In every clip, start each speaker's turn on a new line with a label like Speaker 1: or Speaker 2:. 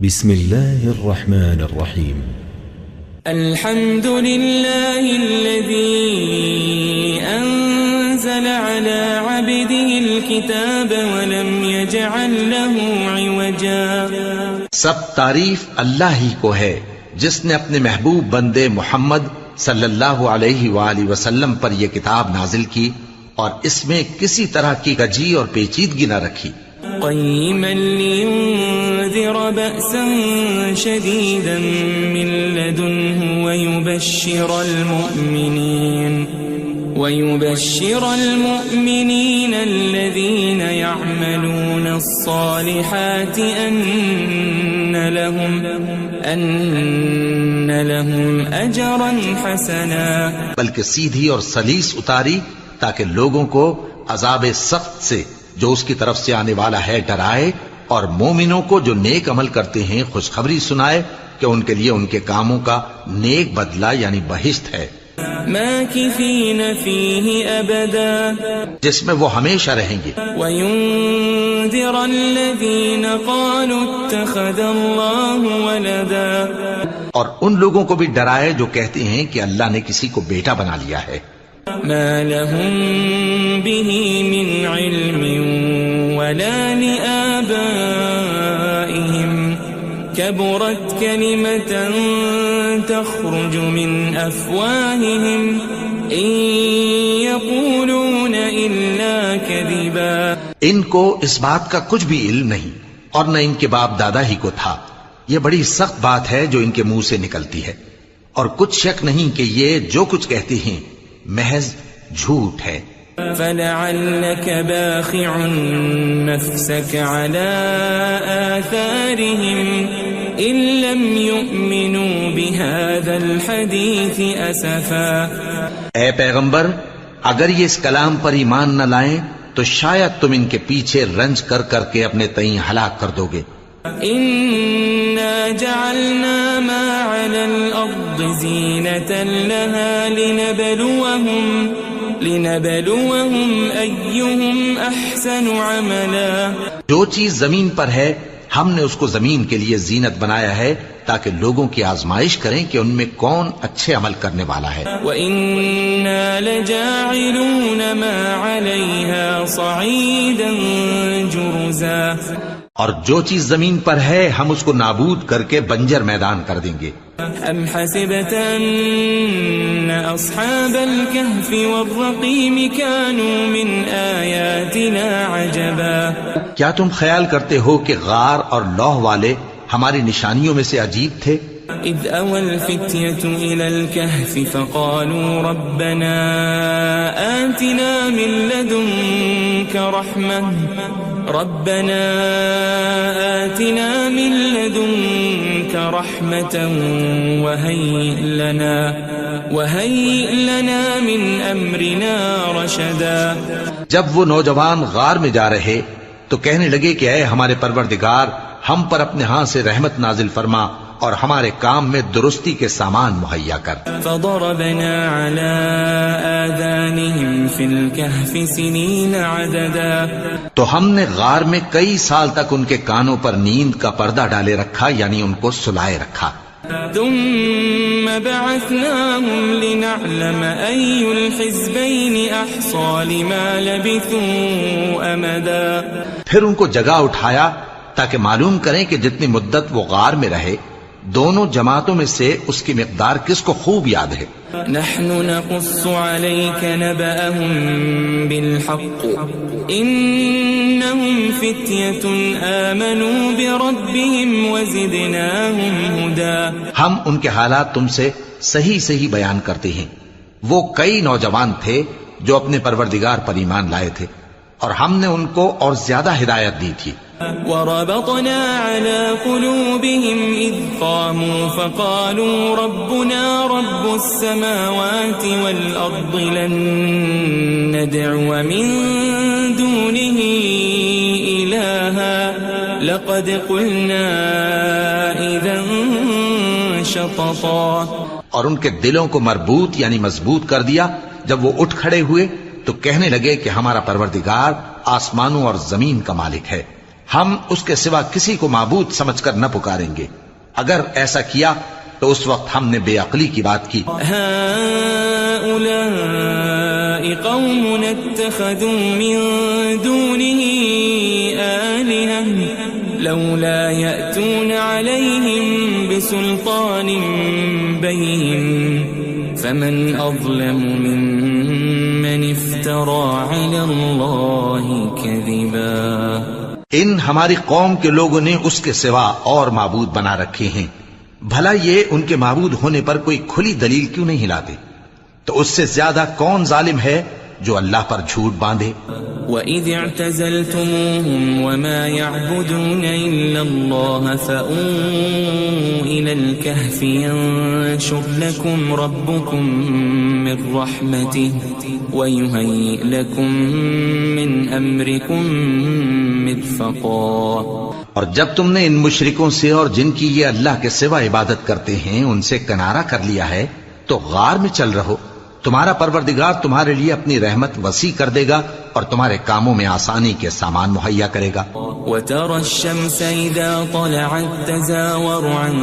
Speaker 1: بسم الله الرحمن الرحيم.
Speaker 2: الحمد لله الذي أنزل على عبده الكتاب ولم يجعل له عوجا.
Speaker 3: سب تعریف اللہ ہی کو ہے جس نے اپنے محبوب بندے محمد صلی اللہ علیہ وآلہ وسلم پر یہ کتاب نازل کی اور اس میں کسی طرح کی کجی اور پیچیدگی نہ رکھی.
Speaker 2: قيما لينذر بأسا شديدا من لدنه ويبشر المؤمنين الذين يعملون الصالحات أن لهم أجرا حسنا.
Speaker 3: بلکہ سیدھی اور سلیس اتاری تاکہ لوگوں کو عذاب سخت سے جو اس کی طرف سے آنے والا ہے ڈرائے، اور مومنوں کو جو نیک عمل کرتے ہیں خوشخبری سنائے کہ ان کے لیے ان کے کاموں کا نیک بدلہ یعنی بہشت ہے،
Speaker 2: ماکثین فیہ ابدا،
Speaker 3: جس میں وہ ہمیشہ رہیں گے.
Speaker 2: وینذر الذین قالوا اتخذ اللہ ولدا،
Speaker 3: اور ان لوگوں کو بھی ڈرائے جو کہتے ہیں کہ اللہ نے کسی کو بیٹا بنا لیا ہے.
Speaker 2: ما لهم به من علم ولا لآبائهم كبرت كلمة تخرج من أفواههم إن يقولون إلا كذبا.
Speaker 3: ان کو اس بات کا کچھ بھی علم نہیں اور نہ ان کے باپ دادا ہی کو تھا. یہ بڑی سخت بات ہے جو ان کے منہ سے نکلتی ہے، اور کچھ شک نہیں کہ یہ جو کچھ کہتے ہیں محض جھوٹ ہے.
Speaker 2: فلعلك باخع نفسك على آثارهم إن لم يؤمنوا بهذا الحديث أسفا.
Speaker 3: اے پیغمبر، اگر یہ اس کلام پر ایمان نہ لائیں تو شاید تم ان کے پیچھے رنج کر کر کے اپنے تئیں ہلاک کر دو گے.
Speaker 2: إنا جعلنا ما على الأرض زينة لها لنبلوهم أيهم أحسن عملا.
Speaker 3: جو چیز زمین پر ہے ہم نے اس کو زمین کے لیے زینت بنایا ہے تاکہ لوگوں کی آزمائش کریں کہ ان میں کون اچھے عمل کرنے والا ہے.
Speaker 2: وَإِنَّا لَجَاعِلُونَ مَا عَلَيْهَا صَعِيدًا جُرُزًا.
Speaker 3: اور جو چیز زمین پر ہے ہم اس کو نابود کر کے بنجر میدان کر دیں گے.
Speaker 2: ام حسبت ان اصحاب الكهف والرقيم كانوا من آیاتنا عجبا.
Speaker 3: کیا تم خیال کرتے ہو کہ غار اور لوح والے ہماری نشانیوں میں سے عجیب تھے؟
Speaker 2: اذ اوى الفتية الى الكهف فقالوا ربنا آتنا من لدنك رحمة وهيئ لنا من امرنا رشدا.
Speaker 3: جب وہ نوجوان غار میں جا رہے تو کہنے لگے کہ اے ہمارے پروردگار، ہم پر اپنے ہاں سے رحمت نازل فرما اور ہمارے کام میں درستی کے سامان مہیا کر.
Speaker 2: فضربنا على آذانهم في الكهف سنين عددا.
Speaker 3: تو ہم نے غار میں کئی سال تک ان کے کانوں پر نیند کا پردہ ڈالے رکھا، یعنی ان کو سلائے رکھا.
Speaker 2: ثم بعثناهم لنعلم أي الحزبين أحصى لما لبثوا أمدا.
Speaker 3: پھر ان کو جگہ اٹھایا تاکہ معلوم کریں کہ جتنی مدت وہ غار میں رہے دونوں جماعتوں میں سے اس کی مقدار کس کو خوب یاد ہے.
Speaker 2: نحن نقص عليك نبأهم بالحق إنهم فتية آمنوا بربهم وزدناهم هدى.
Speaker 3: ہم ان کے حالات تم سے صحیح بیان کرتے ہیں. وہ کئی نوجوان تھے جو اپنے پروردگار پر ایمان لائے تھے اور ہم نے ان کو اور زیادہ ہدایت دی تھی.
Speaker 2: وربطنا على قلوبهم إذ قاموا فقالوا ربنا رب السماوات والأرض لن ندعو من دونه إلها لقد قلنا إذا شططا.
Speaker 3: اور ان کے دلوں کو مربوط یعنی مضبوط کر دیا. جب وہ اٹھ کھڑے ہوئے تو کہنے لگے کہ ہمارا پروردگار آسمانوں اور زمین کا مالک ہے، ہم اس کے سوا کسی کو معبود سمجھ کر نہ پکاریں گے. اگر ایسا کیا تو اس وقت ہم نے بے عقلی کی بات کی.
Speaker 2: هؤلاء قوم اتخذوا من دونه آلهة لولا يأتون عليهم بسلطان بين فمن أظلم ممن افترى على الله كذبا.
Speaker 3: ان ہماری قوم کے لوگوں نے اس کے سوا اور معبود بنا رکھے ہیں. بھلا یہ ان کے معبود ہونے پر کوئی کھلی دلیل کیوں نہیں لاتے؟ تو اس سے زیادہ کون ظالم ہے جو اللہ پر جھوٹ باندھے؟
Speaker 2: وَإِذِ اعْتَزَلْتُمُوهُمْ وَمَا يَعْبُدُونَ إِلَّا اللَّهَ فَأْوُوا إِلَى الْكَهْفِ يَنشُرْ لَكُمْ رَبُّكُمْ مِنْ رَحْمَتِهِ وَيُهَيِّئْ لَكُمْ مِنْ أَمْرِكُمْ مِرْفَقًا.
Speaker 3: اور جب تم نے ان مشرکوں سے اور جن کی یہ اللہ کے سوا عبادت کرتے ہیں ان سے کنارہ کر لیا ہے تو غار میں چل رہو. تمہارا پروردگار تمہارے لیے اپنی رحمت وسیع کر دے گا اور تمہارے کاموں میں آسانی کے سامان مہیا کرے گا.
Speaker 2: وَتَرَى الشَّمْسَ إِذَا طَلَعَتْ تَزَاوَرُ عَنْ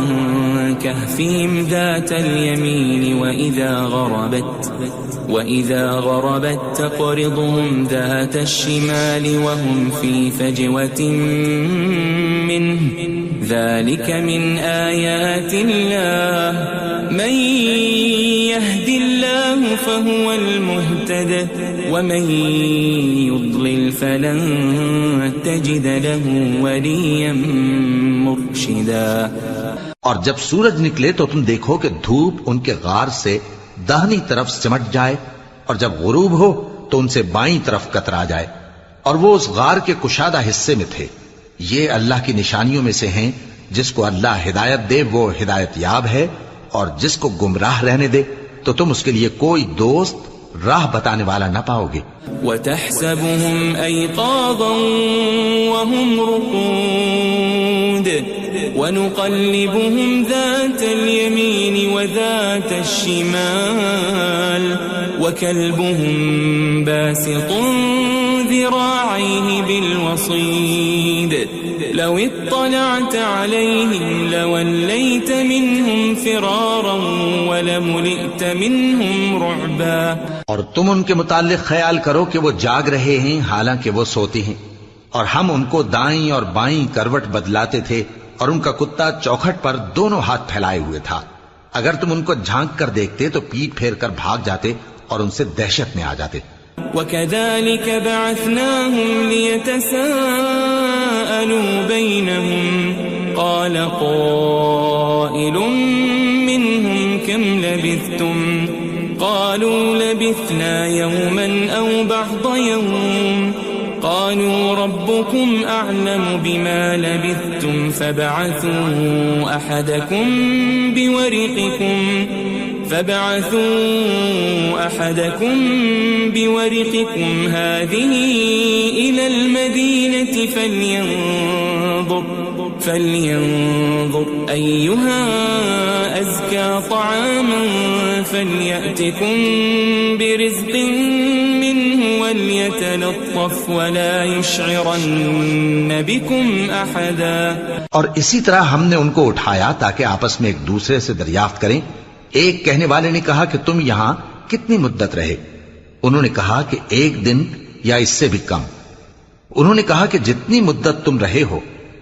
Speaker 2: كَهْفِهِمْ ذَاتَ الْيَمِينِ وَإِذَا غَرَبَتْ تَقْرِضُهُمْ ذَاتَ الشِّمَالِ وَهُمْ فِي فَجْوَةٍ مِّنْهُ ذَلِكَ مِنْ آيَاتِ اللَّهِ مَنْ يَهْدِ اللَّهُ فَهُوَ الْمُهْتَدِ وَمَنْ يُضْلِلْ فَلَنْ تَجِدَ لَهُ وَلِيًّا مُرْشِدًا.
Speaker 3: اور جب سورج نکلے تو تم دیکھو کہ دھوپ ان کے غار سے داہنی طرف سمٹ جائے اور جب غروب ہو تو ان سے بائیں طرف کترا جائے اور وہ اس غار کے کشادہ حصے میں تھے. یہ اللہ کی نشانیوں میں سے ہیں. جس کو اللہ ہدایت دے وہ ہدایت یاب ہے اور جس کو گمراہ رہنے دے تو تم اس کے لیے کوئی دوست راہ بتانے والا نہ پاؤ گے.
Speaker 2: وَتَحْسَبُهُمْ أَيْقَاظًا وَهُمْ رُقُودٌ وَنُقَلِّبُهُمْ ذَاتَ الْيَمِينِ وَذَاتَ الشِّمَالِ وَكَلْبُهُمْ بَاسِطٌ ذِرَاعَيْهِ بِالْوَصِيدِ لَوِ اطَّلَعْتَ عَلَيْهِمْ لَوَلَّيْتَ مِنْهُمْ فِرَارًا وَلَمُلِئْتَ مِنْهُمْ رُعْبًا.
Speaker 3: اور تم ان کے متعلق خیال کرو کہ وہ جاگ رہے ہیں حالانکہ وہ سوتے ہیں اور ہم ان کو دائیں اور بائیں کروٹ بدلاتے تھے اور ان کا کتا چوکھٹ پر دونوں ہاتھ پھیلائے ہوئے تھا. اگر تم ان کو جھانک کر دیکھتے تو پیٹ پھیر کر بھاگ جاتے اور ان سے دہشت میں آ جاتے.
Speaker 2: وَكَذَلِكَ بَعَثْنَاهُمْ لِيَتَسَاءَلُوا بَيْنَهُمْ قَالَ قَائِلٌ مِّنْهُمْ كَمْ لَبِثْتُمْ قَالُوا لَبِثْنَا يَوْمًا أَوْ بَعْضَ يَوْمٍ قَالُوا رَبُّكُمْ أَعْلَمُ بِمَا لَبِثْتُمْ فَابْعَثُوا أَحَدَكُمْ بِوَرِقِكُمْ هَذِهِ إِلَى الْمَدِينَةِ فَلْيَنظُرْ أَيُّهَا أَزْكَى طَعَامًا فَلْيَأْتِكُمْ بِرِزْقٍ مِّنْهُ وَلْيَتَلَطَّفْ وَلَا يُشْعِرَنَّ بِكُمْ أَحَدًا.
Speaker 3: اور اسی طرح ہم نے ان کو اٹھایا تاکہ آپس میں ایک دوسرے سے دریافت کریں. ایک کہنے والے نے کہا کہ تم یہاں کتنی مدت رہے؟ انہوں نے کہا کہ 1 دن یا اس سے بھی کم. انہوں نے کہا کہ جتنی مدت تم رہے ہو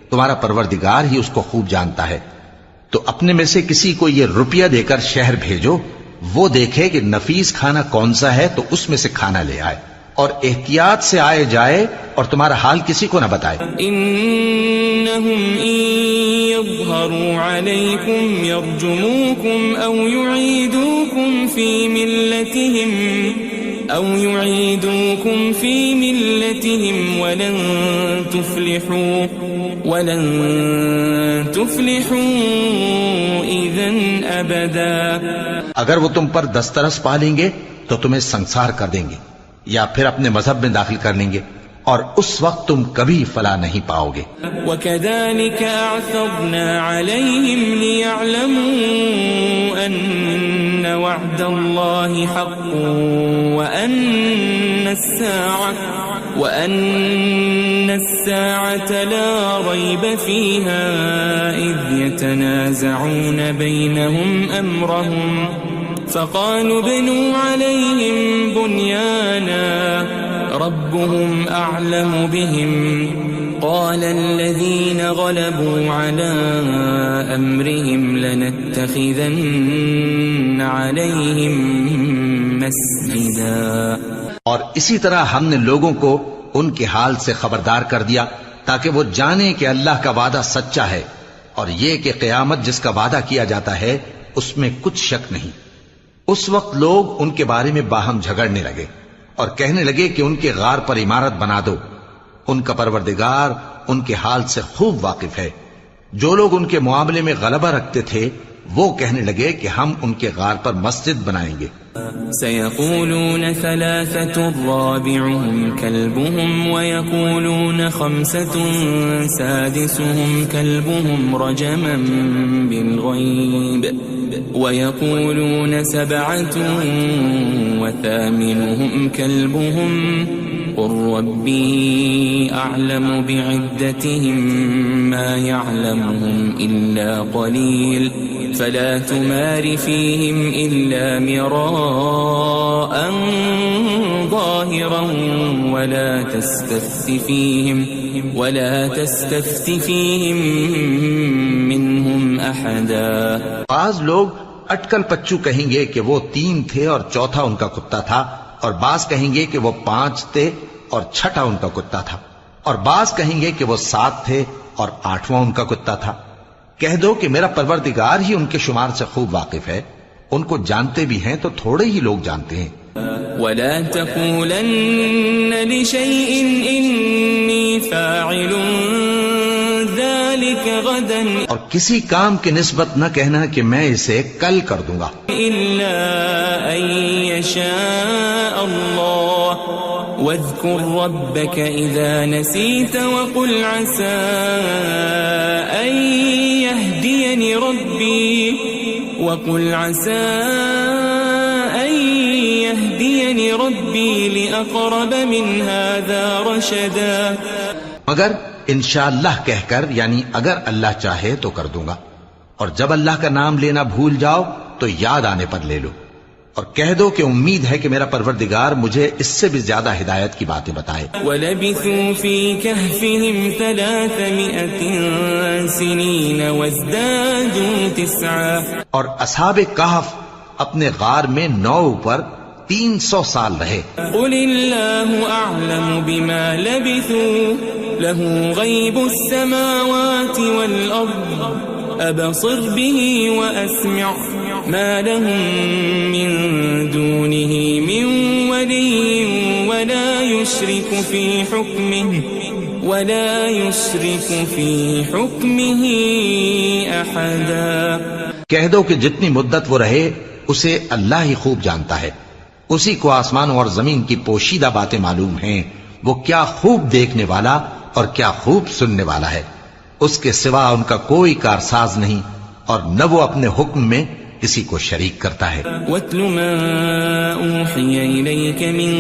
Speaker 3: تمہارا پروردگار ہی اس کو خوب جانتا ہے. تو اپنے میں سے کسی کو یہ روپیہ دے کر شہر بھیجو، وہ دیکھے کہ نفیس کھانا کون سا ہے تو اس میں سے کھانا لے آئے اور احتیاط سے آئے جائے اور تمہارا حال کسی کو نہ بتائے.
Speaker 2: انہم ان یظہروا علیکم یرجموکم او یعیدوکم فی ملتہم ولن تفلحوا اذن ابدا.
Speaker 3: اگر وہ تم پر دسترس پا لیں گے تو تمہیں سنسار کر دیں گے یا پھر اپنے مذہب میں داخل کر لیں گے اور اس وقت تم کبھی فلاح نہیں پاؤ گے.
Speaker 2: وَكَذَلِكَ أَعْثَرْنَا عَلَيْهِمْ لِيَعْلَمُوا أَنَّ وَعْدَ اللَّهِ حَقٌّ وَأَنَّ وأن الساعة لا ريب فيها إذ يتنازعون بينهم أمرهم فقالوا ابنوا عليهم بنيانا ربهم أعلم بهم قال الذين غلبوا على أمرهم لنتخذن عليهم مسجدا.
Speaker 3: اور اسی طرح ہم نے لوگوں کو ان کے حال سے خبردار کر دیا تاکہ وہ جانیں کہ اللہ کا وعدہ سچا ہے اور یہ کہ قیامت جس کا وعدہ کیا جاتا ہے اس میں کچھ شک نہیں. اس وقت لوگ ان کے بارے میں باہم جھگڑنے لگے اور کہنے لگے کہ ان کے غار پر عمارت بنا دو. ان کا پروردگار ان کے حال سے خوب واقف ہے. جو لوگ ان کے معاملے میں غلبہ رکھتے تھے وہ کہنے لگے کہ ہم ان کے غار پر مسجد بنائیں گے.
Speaker 2: سيقولون ثلاثة رابعهم كلبهم ويقولون خمسة سادسهم كلبهم رجما بالغيب ويقولون سبعة وثامنهم كلبهم قل ربي أعلم بعدتهم ما يعلمهم إلا قليل فلا تمار فيهم إلا مراء ظاهرا ولا تستفت فيهم منهم أحدا.
Speaker 3: بعض لوگ اٹکل پچو کہیں گے کہ وہ 3 تھے اور چوتھا ان کا کتا تھا، اور بعض کہیں گے کہ وہ 5 تھے اور چھٹا ان کا کتا تھا، اور بعض کہیں گے کہ وہ 7 تھے اور 8واں ان کا کتا تھا. کہہ دو کہ میرا پروردگار ہی ان کے شمار سے خوب واقف ہے، ان کو جانتے بھی ہیں تو تھوڑے ہی لوگ جانتے ہیں.
Speaker 2: ولا تقولن لشيء إني فاعل ذلك غدا
Speaker 3: اور کسی کام کی نسبت نہ کہنا کہ میں اسے کل کر دوں گا
Speaker 2: إلا أن يشاء الله واذكر ربك إذا نسيت وقل عسى أن يهديني ربي لأقرب من هذا رشدا.
Speaker 3: مگر انشاءاللہ کہہ کر، یعنی اگر اللہ چاہے تو کر دوں گا، اور جب اللہ کا نام لینا بھول جاؤ تو یاد آنے پر لے لو، اور کہہ دو کہ امید ہے کہ میرا پروردگار مجھے اس سے بھی زیادہ ہدایت کی باتیں بتائے.
Speaker 2: وَلَبِثُوا فِي كَهْفِهِمْ 300 سِنِينَ وَازْدَادُوا 9.
Speaker 3: اور اصحاب کہف اپنے غار میں 9 پر 300 سال رہے.
Speaker 2: قُلِ اللَّهُ أَعْلَمُ بِمَا لَبِثُوا لَهُ غَيْبُ السَّمَاوَاتِ وَالْأَرْضِ أَبْصِرْ بِهِ وَأَسْمِعْ مَا لَهُم مِّن دُونِهِ مِن وَلِيٍّ وَلَا يُشْرِكُ فِي حُكْمِهِ أَحَدًا.
Speaker 3: کہہ دو کہ جتنی مدت وہ رہے اسے اللہ ہی خوب جانتا ہے، اسی کو آسمانوں اور زمین کی پوشیدہ باتیں معلوم ہیں، وہ کیا خوب دیکھنے والا اور کیا خوب سننے والا ہے. اس کے سوا ان کا کوئی کارساز نہیں، اور نہ وہ اپنے حکم میں کسی کو شریک کرتا ہے.
Speaker 2: وَاتْلُ مَا أُوحِيَ إِلَيْكَ مِن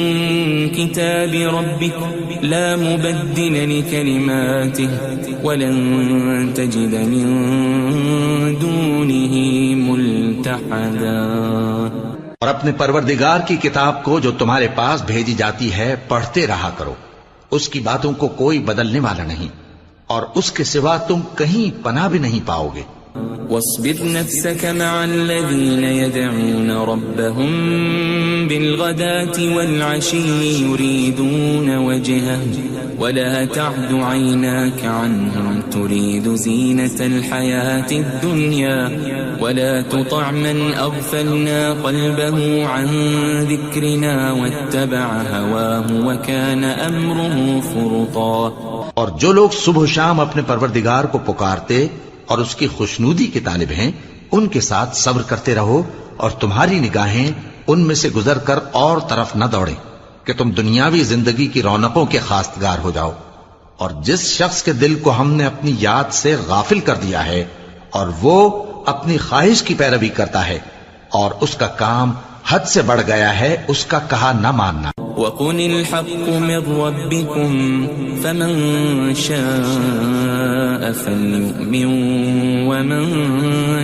Speaker 2: كِتَابِ رَبِّكَ لَا مُبَدِّلَ لِكَلِمَاتِهِ وَلَن تَجِدَ مِن دُونِهِ مُلْتَحَدًا.
Speaker 3: اور اپنے پروردگار کی کتاب کو جو تمہارے پاس بھیجی جاتی ہے پڑھتے رہا کرو، اس کی باتوں کو کوئی بدلنے والا نہیں، اور اس کے سوا تم کہیں پناہ بھی نہیں پاؤ گے.
Speaker 2: واصبر نفسك مع الذين يدعون ربهم بالغداة والعشي يريدون وجهه ولا تعد عيناك عنهم تريد زينة الحياة الدنيا ولا تطع من أغفلنا قلبه عن ذكرنا واتبع هواه وكان أمره فرطا.
Speaker 3: اور جو لوگ صبح و شام اپنے پروردگار کو پکارتے اور اس کی خوشنودی کے طالب ہیں ان کے ساتھ صبر کرتے رہو، اور تمہاری نگاہیں ان میں سے گزر کر اور طرف نہ دوڑیں کہ تم دنیاوی زندگی کی رونقوں کے خواستگار ہو جاؤ. اور جس شخص کے دل کو ہم نے اپنی یاد سے غافل کر دیا ہے اور وہ اپنی خواہش کی پیروی کرتا ہے اور اس کا کام حد سے بڑھ گیا ہے اس کا کہا نہ ماننا۔
Speaker 2: وَقُلِ الْحَقُّ مِنْ رَبِّكُمْ فَمَنْ شَاءَ فَلْيُؤْمِنْ وَمَنْ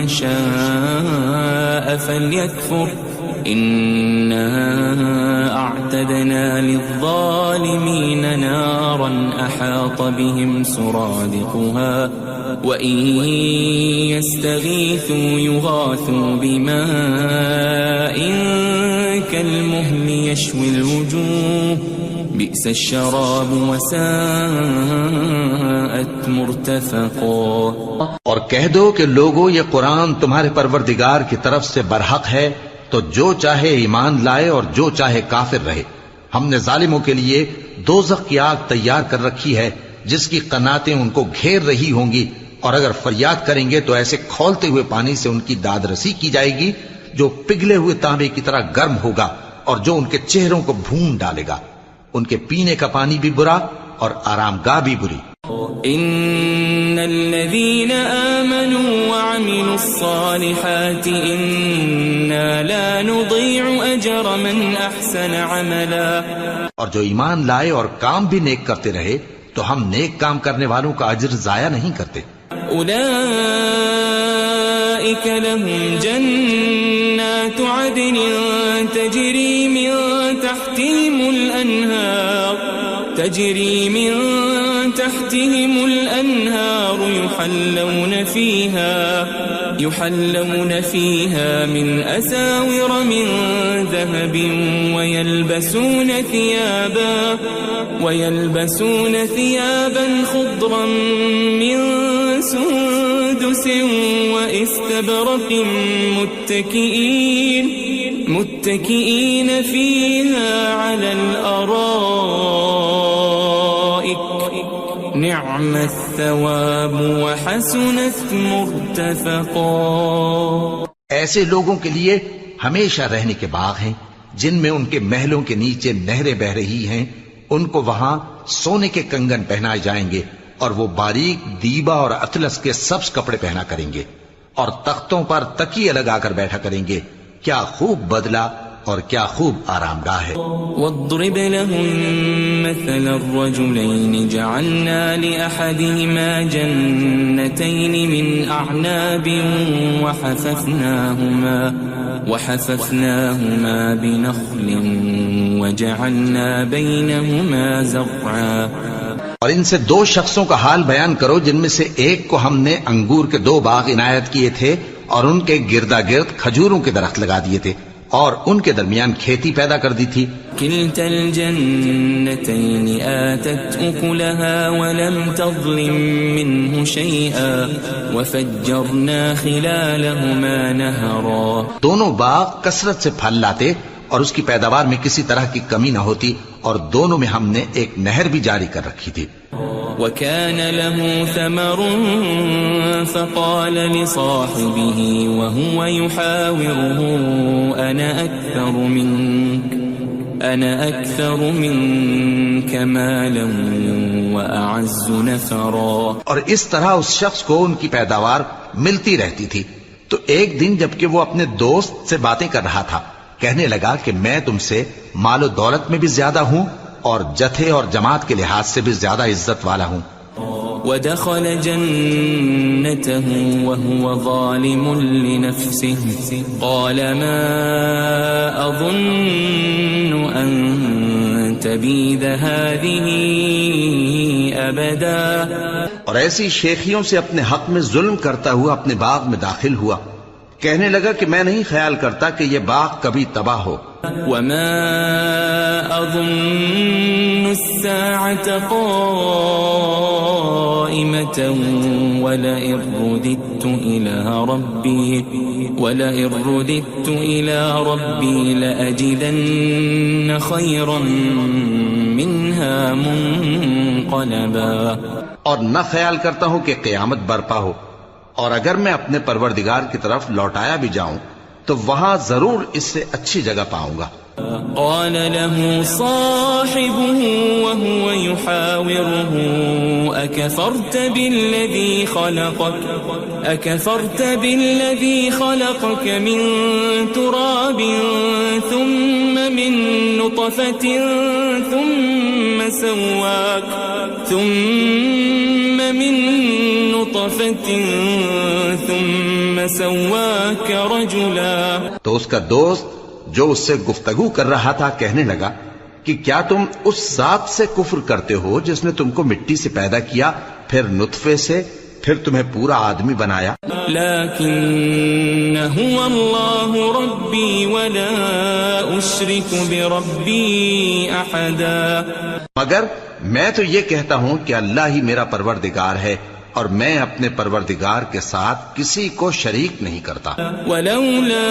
Speaker 2: شَاءَ فَلْيَكْفُرْ إِنَّا أَعْتَدْنَا لِلظَّالِمِينَ نَارًا أَحَاطَ بِهِمْ سُرَادِقُهَا وَإِنْ يَسْتَغِيثُوا يُغَاثُوا بِمَاءٍ كَالْمُهْلِ يَشْوِي الْوُجُوهَ بِئْسَ الشَّرَابُ وَسَاءَتْ مُرْتَفَقًا۔
Speaker 3: اور کہہ دو کہ لوگو یہ قرآن تمہارے پروردگار کی طرف سے برحق ہے، تو جو چاہے ایمان لائے اور جو چاہے کافر رہے۔ ہم نے ظالموں کے لیے دوزخ کی آگ تیار کر رکھی ہے جس کی قناتیں ان کو گھیر رہی ہوں گی، اور اگر فریاد کریں گے تو ایسے کھولتے ہوئے پانی سے ان کی داد رسی کی جائے گی جو پگھلے ہوئے تانبے کی طرح گرم ہوگا اور جو ان کے چہروں کو بھون ڈالے گا۔ ان کے پینے کا پانی بھی برا اور آرام گاہ بھی بری۔
Speaker 2: ان الذين آمنوا وعملوا الصالحات انا لا نضيع اجر من احسن عملا۔
Speaker 3: اور جو ایمان لائے اور کام بھی نیک کرتے رہے تو ہم نیک کام کرنے والوں کا اجر ضائع نہیں کرتے۔
Speaker 2: اولئك لهم جنات عدن تجري من تحتهم الأنهار يحلون فيها من أساور من ذهب ويلبسون ثيابا خضرا من سندس واستبرق متكئين فيها على الأرائك نعم الثواب وحسنت مرتفقا۔
Speaker 3: ایسے لوگوں کے لیے ہمیشہ رہنے کے باغ ہیں جن میں ان کے محلوں کے نیچے نہریں بہ رہی ہیں، ان کو وہاں سونے کے کنگن پہنائے جائیں گے اور وہ باریک دیبا اور اطلس کے سبز کپڑے پہنا کریں گے اور تختوں پر تکیے لگا کر بیٹھا کریں گے۔ کیا خوب بدلہ اور کیا خوب آرام گاہ ہے۔
Speaker 2: واضرب لهم مثل الرجلين جعلنا لأحدهما جنتين من أعناب وحففناهما بنخل وجعلنا بينهما زرعا۔
Speaker 3: اور ان سے دو شخصوں کا حال بیان کرو جن میں سے ایک کو ہم نے انگور کے 2 باغ عنایت کیے تھے اور ان کے گردا گرد کھجوروں کے درخت لگا دیے تھے اور ان کے درمیان کھیتی پیدا کر دی تھی۔
Speaker 2: كلتا الجنتين آتت أكلها ولم تظلم منه شيئا وفجرنا خلالهما نهرا۔
Speaker 3: دونوں باغ کثرت سے پھل لاتے اور اس کی پیداوار میں کسی طرح کی کمی نہ ہوتی، اور دونوں میں ہم نے ایک نہر بھی جاری کر رکھی تھی۔
Speaker 2: وكان له ثمر فقال لصاحبه وهو يحاوره أنا أكثر منك مالا وأعز نفرا۔
Speaker 3: اور اس طرح اس شخص کو ان کی پیداوار ملتی رہتی تھی، تو ایک دن جبکہ وہ اپنے دوست سے باتیں کر رہا تھا کہنے لگا کہ میں تم سے مال و دولت میں بھی زیادہ ہوں اور جتھے اور جماعت کے لحاظ سے بھی زیادہ عزت والا ہوں۔
Speaker 2: ودخل جنته وهو ظالم لنفسه قال ما أظن أن تبيد هذه أبدا۔
Speaker 3: اور ایسی شیخیوں سے اپنے حق میں ظلم کرتا ہوا اپنے باغ میں داخل ہوا، کہنے لگا کہ میں نہیں خیال کرتا کہ یہ باغ کبھی تباہ ہو۔
Speaker 2: وما أظن الساعة قائمة ولئن رددت إلى ربي لأجدن خيرا منها منقلبا۔
Speaker 3: اور نہ خیال کرتا ہوں کہ قیامت برپا ہو، اور اگر میں اپنے پروردگار کی طرف لوٹایا بھی جاؤں تو وہاں ضرور اس سے اچھی جگہ پاؤں گا۔
Speaker 2: قال له صاحبه وهو يحاوره أكفرت بالذي خلقك من تراب ثم من نطفة ثم سواك رجلا۔
Speaker 3: تو اس کا دوست جو اس سے گفتگو کر رہا تھا کہنے لگا کہ کیا تم اس ذات سے کفر کرتے ہو جس نے تم کو مٹی سے پیدا کیا، پھر نطفے سے، پھر تمہیں پورا آدمی بنایا؟
Speaker 2: لیکن هو اللہ ربی ولا اشرک بربی احدا،
Speaker 3: مگر میں تو یہ کہتا ہوں کہ اللہ ہی میرا پروردگار ہے اور میں اپنے پروردگار کے ساتھ کسی کو شریک نہیں کرتا۔
Speaker 2: ولولا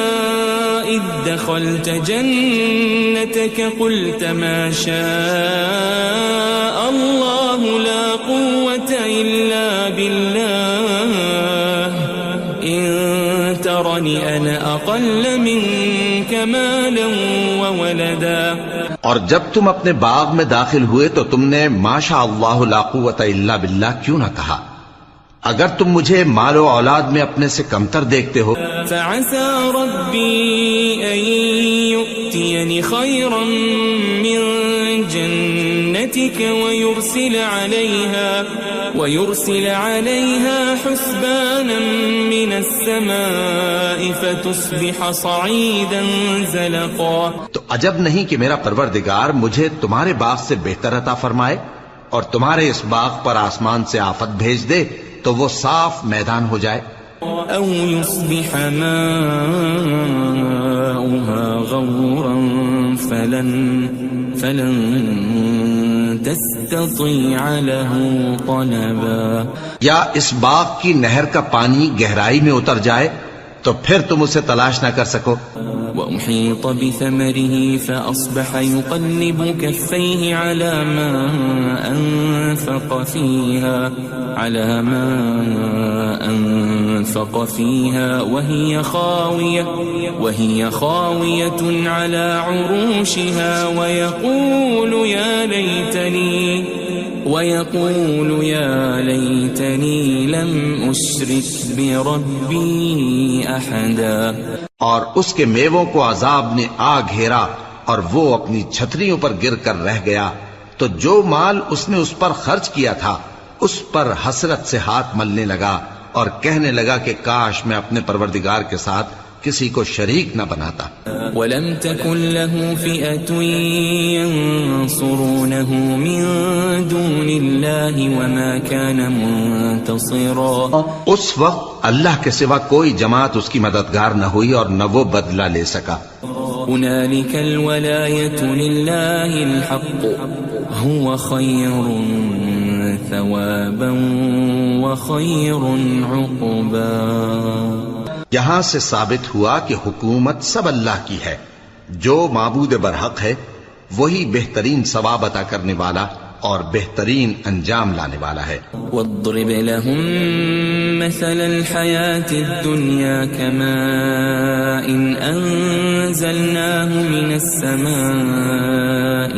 Speaker 2: اذ دخلت جنتك قلت ما شاء الله لا قوة الا بالله ان ترني انا اقل منك مالا وولدا۔
Speaker 3: اور جب تم اپنے باغ میں داخل ہوئے تو تم نے ما شاء اللہ لا قوت الا باللہ کیوں نہ کہا؟ اگر تم مجھے مال و اولاد میں اپنے سے کمتر دیکھتے ہو۔
Speaker 2: فعسى ربي أن يؤتيني خيرا من جنتك ويرسل عليها حسبانا من السماء فتصبح صعيدا زلقا۔
Speaker 3: تو عجب نہیں کہ میرا پروردگار مجھے تمہارے باغ سے بہتر عطا فرمائے اور تمہارے اس باغ پر آسمان سے آفت بھیج دے تو وہ صاف میدان ہو جائے۔
Speaker 2: او يصبح ماؤها غورا فلن تستطيع له طلبا،
Speaker 3: یا اس باغ کی نہر کا پانی گہرائی میں اتر جائے تو پھر تم اسے تلاش نہ کر سکو۔
Speaker 2: وأحيط بثمره فأصبح يقلب كفيه على ما أنفق فيها وهي خاوية على عروشها ويقول يا ليتني لم أشرك بربي أحدا۔
Speaker 3: اور اس کے میووں کو عذاب نے آ گھیرا اور وہ اپنی چھتریوں پر گر کر رہ گیا، تو جو مال اس نے اس پر خرچ کیا تھا اس پر حسرت سے ہاتھ ملنے لگا اور کہنے لگا کہ کاش میں اپنے پروردگار کے ساتھ کسی کو شریک نہ بناتا۔
Speaker 2: وَلَمْ تَكُنْ لَهُ فِئَةٌ يَنْصُرُونَهُ مِنْ دُونِ اللَّهِ وَمَا كَانَ مُنْتَصِرًا۔ اس وقت اللہ کے سوا کوئی جماعت اس کی مددگار نہ ہوئی اور نہ وہ بدلہ لے سکا۔ هُنَالِكَ الْوَلَایَةُ لِلَّهِ الْحَقُّ هُوَ خَيْرٌ ثَوَابًا وَخَيْرٌ عُقْبًا۔
Speaker 3: یہاں سے ثابت ہوا کہ حکومت سب اللہ کی ہے، جو معبود برحق ہے وہی بہترین ثواب عطا کرنے والا اور بہترین انجام لانے والا ہے۔
Speaker 2: وَاضْرِبْ لَهُم مَّثَلَ الْحَيَاةِ الدُّنْيَا كَمَاءٍ أَنزَلْنَاهُ مِنَ السَّمَاءِ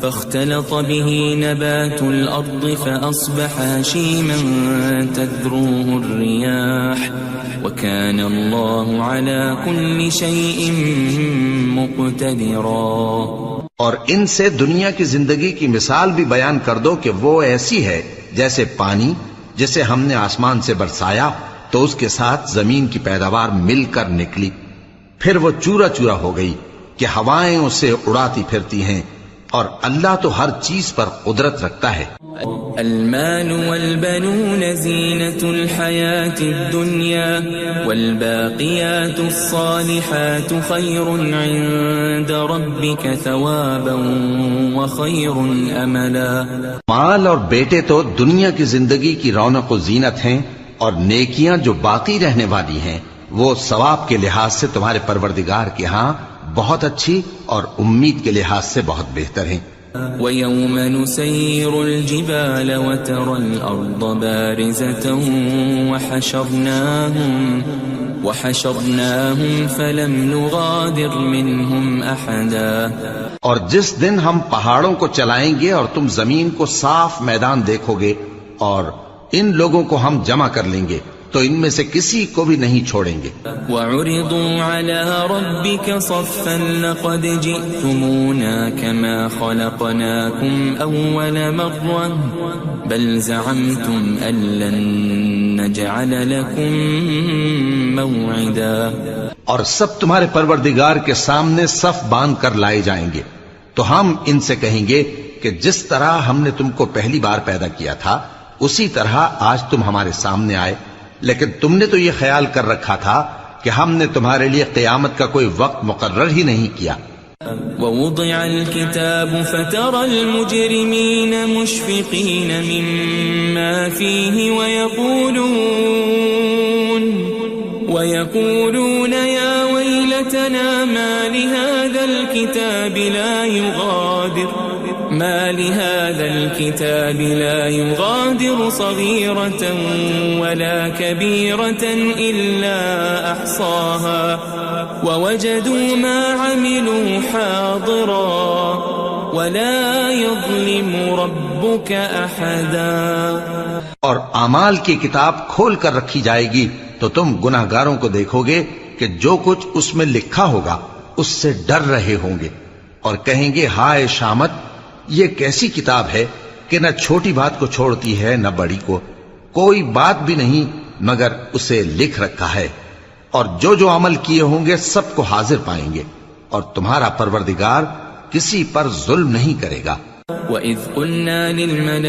Speaker 2: فاختلط به نبات الأرض فأصبح هشيما تذروه الرياح وكان الله على كل شيء مقتدرا۔
Speaker 3: اور ان سے دنیا کی زندگی کی مثال بھی بیان کر دو کہ وہ ایسی ہے جیسے پانی جسے ہم نے آسمان سے برسایا تو اس کے ساتھ زمین کی پیداوار مل کر نکلی، پھر وہ چورا چورا ہو گئی کہ ہوائیں اسے اڑاتی پھرتی ہیں، اور اللہ تو ہر چیز پر قدرت رکھتا ہے۔
Speaker 2: المال والبنون زینة الحیاة الدنیا والباقیات الصالحات خیر عند ربک ثوابا وخیر املا۔
Speaker 3: مال اور بیٹے تو دنیا کی زندگی کی رونق و زینت ہیں، اور نیکیاں جو باقی رہنے والی ہیں وہ ثواب کے لحاظ سے تمہارے پروردگار کے ہاں بہت اچھی اور امید کے لحاظ سے بہت بہتر ہیں۔
Speaker 4: وَيَوْمَ نُسَيِّرُ الْجِبَالَ وَتَرَى الْأَرْضَ بَارِزَةً وَحَشَرْنَاهُمْ فَلَمْ نُغَادِرْ مِنْهُمْ أَحَدًا.
Speaker 3: اور جس دن ہم پہاڑوں کو چلائیں گے اور تم زمین کو صاف میدان دیکھو گے اور ان لوگوں کو ہم جمع کر لیں گے تو ان میں سے کسی کو بھی نہیں چھوڑیں گے.
Speaker 4: وَعُرِضُوا عَلَى رَبِّكَ صَفًّا لَقَدْ جِئْتُمُونَا كَمَا خَلَقْنَاكُمْ أَوَّلَ مَرَّةٍ بَلْ زَعَمْتُمْ أَن لَّن نَّجْعَلَ لَكُم مَّوْعِدًا.
Speaker 3: اور سب تمہارے پروردگار کے سامنے صف باندھ کر لائے جائیں گے تو ہم ان سے کہیں گے کہ جس طرح ہم نے تم کو پہلی بار پیدا کیا تھا اسی طرح آج تم ہمارے سامنے آئے، لیکن تم نے تو یہ خیال کر رکھا تھا کہ ہم نے تمہارے لیے قیامت کا کوئی وقت مقرر ہی نہیں کیا.
Speaker 4: وَوُضِعَ الْكِتَابُ فَتَرَى الْمُجْرِمِينَ مُشْفِقِينَ مِمَّا فِيهِ وَيَقُولُونَ يَا وَيْلَتَنَا مَا لِهَذَا الْكِتَابِ لَا يُغَادِرُ صَغِيرَةً وَلَا كَبِيرَةً إِلَّا أَحْصَاهَا وَوَجَدُوا مَا عَمِلُوا حَاضِرًا وَلَا يَظْلِمُ رَبُّكَ أَحَدًا.
Speaker 3: اور اعمال کی کتاب کھول کر رکھی جائے گی تو تم گناہ گاروں کو دیکھو گے کہ جو کچھ اس میں لکھا ہوگا اس سے ڈر رہے ہوں گے اور کہیں گے ہائے شامت، یہ کیسی کتاب ہے کہ نہ چھوٹی بات کو چھوڑتی ہے نہ بڑی کو، کوئی بات بھی نہیں مگر اسے لکھ رکھا ہے، اور جو جو عمل کیے ہوں گے سب کو حاضر پائیں گے، اور تمہارا پروردگار کسی پر ظلم نہیں کرے گا.
Speaker 4: وَإِذْ قُلْنَا لِلْمَلَائِكَةِ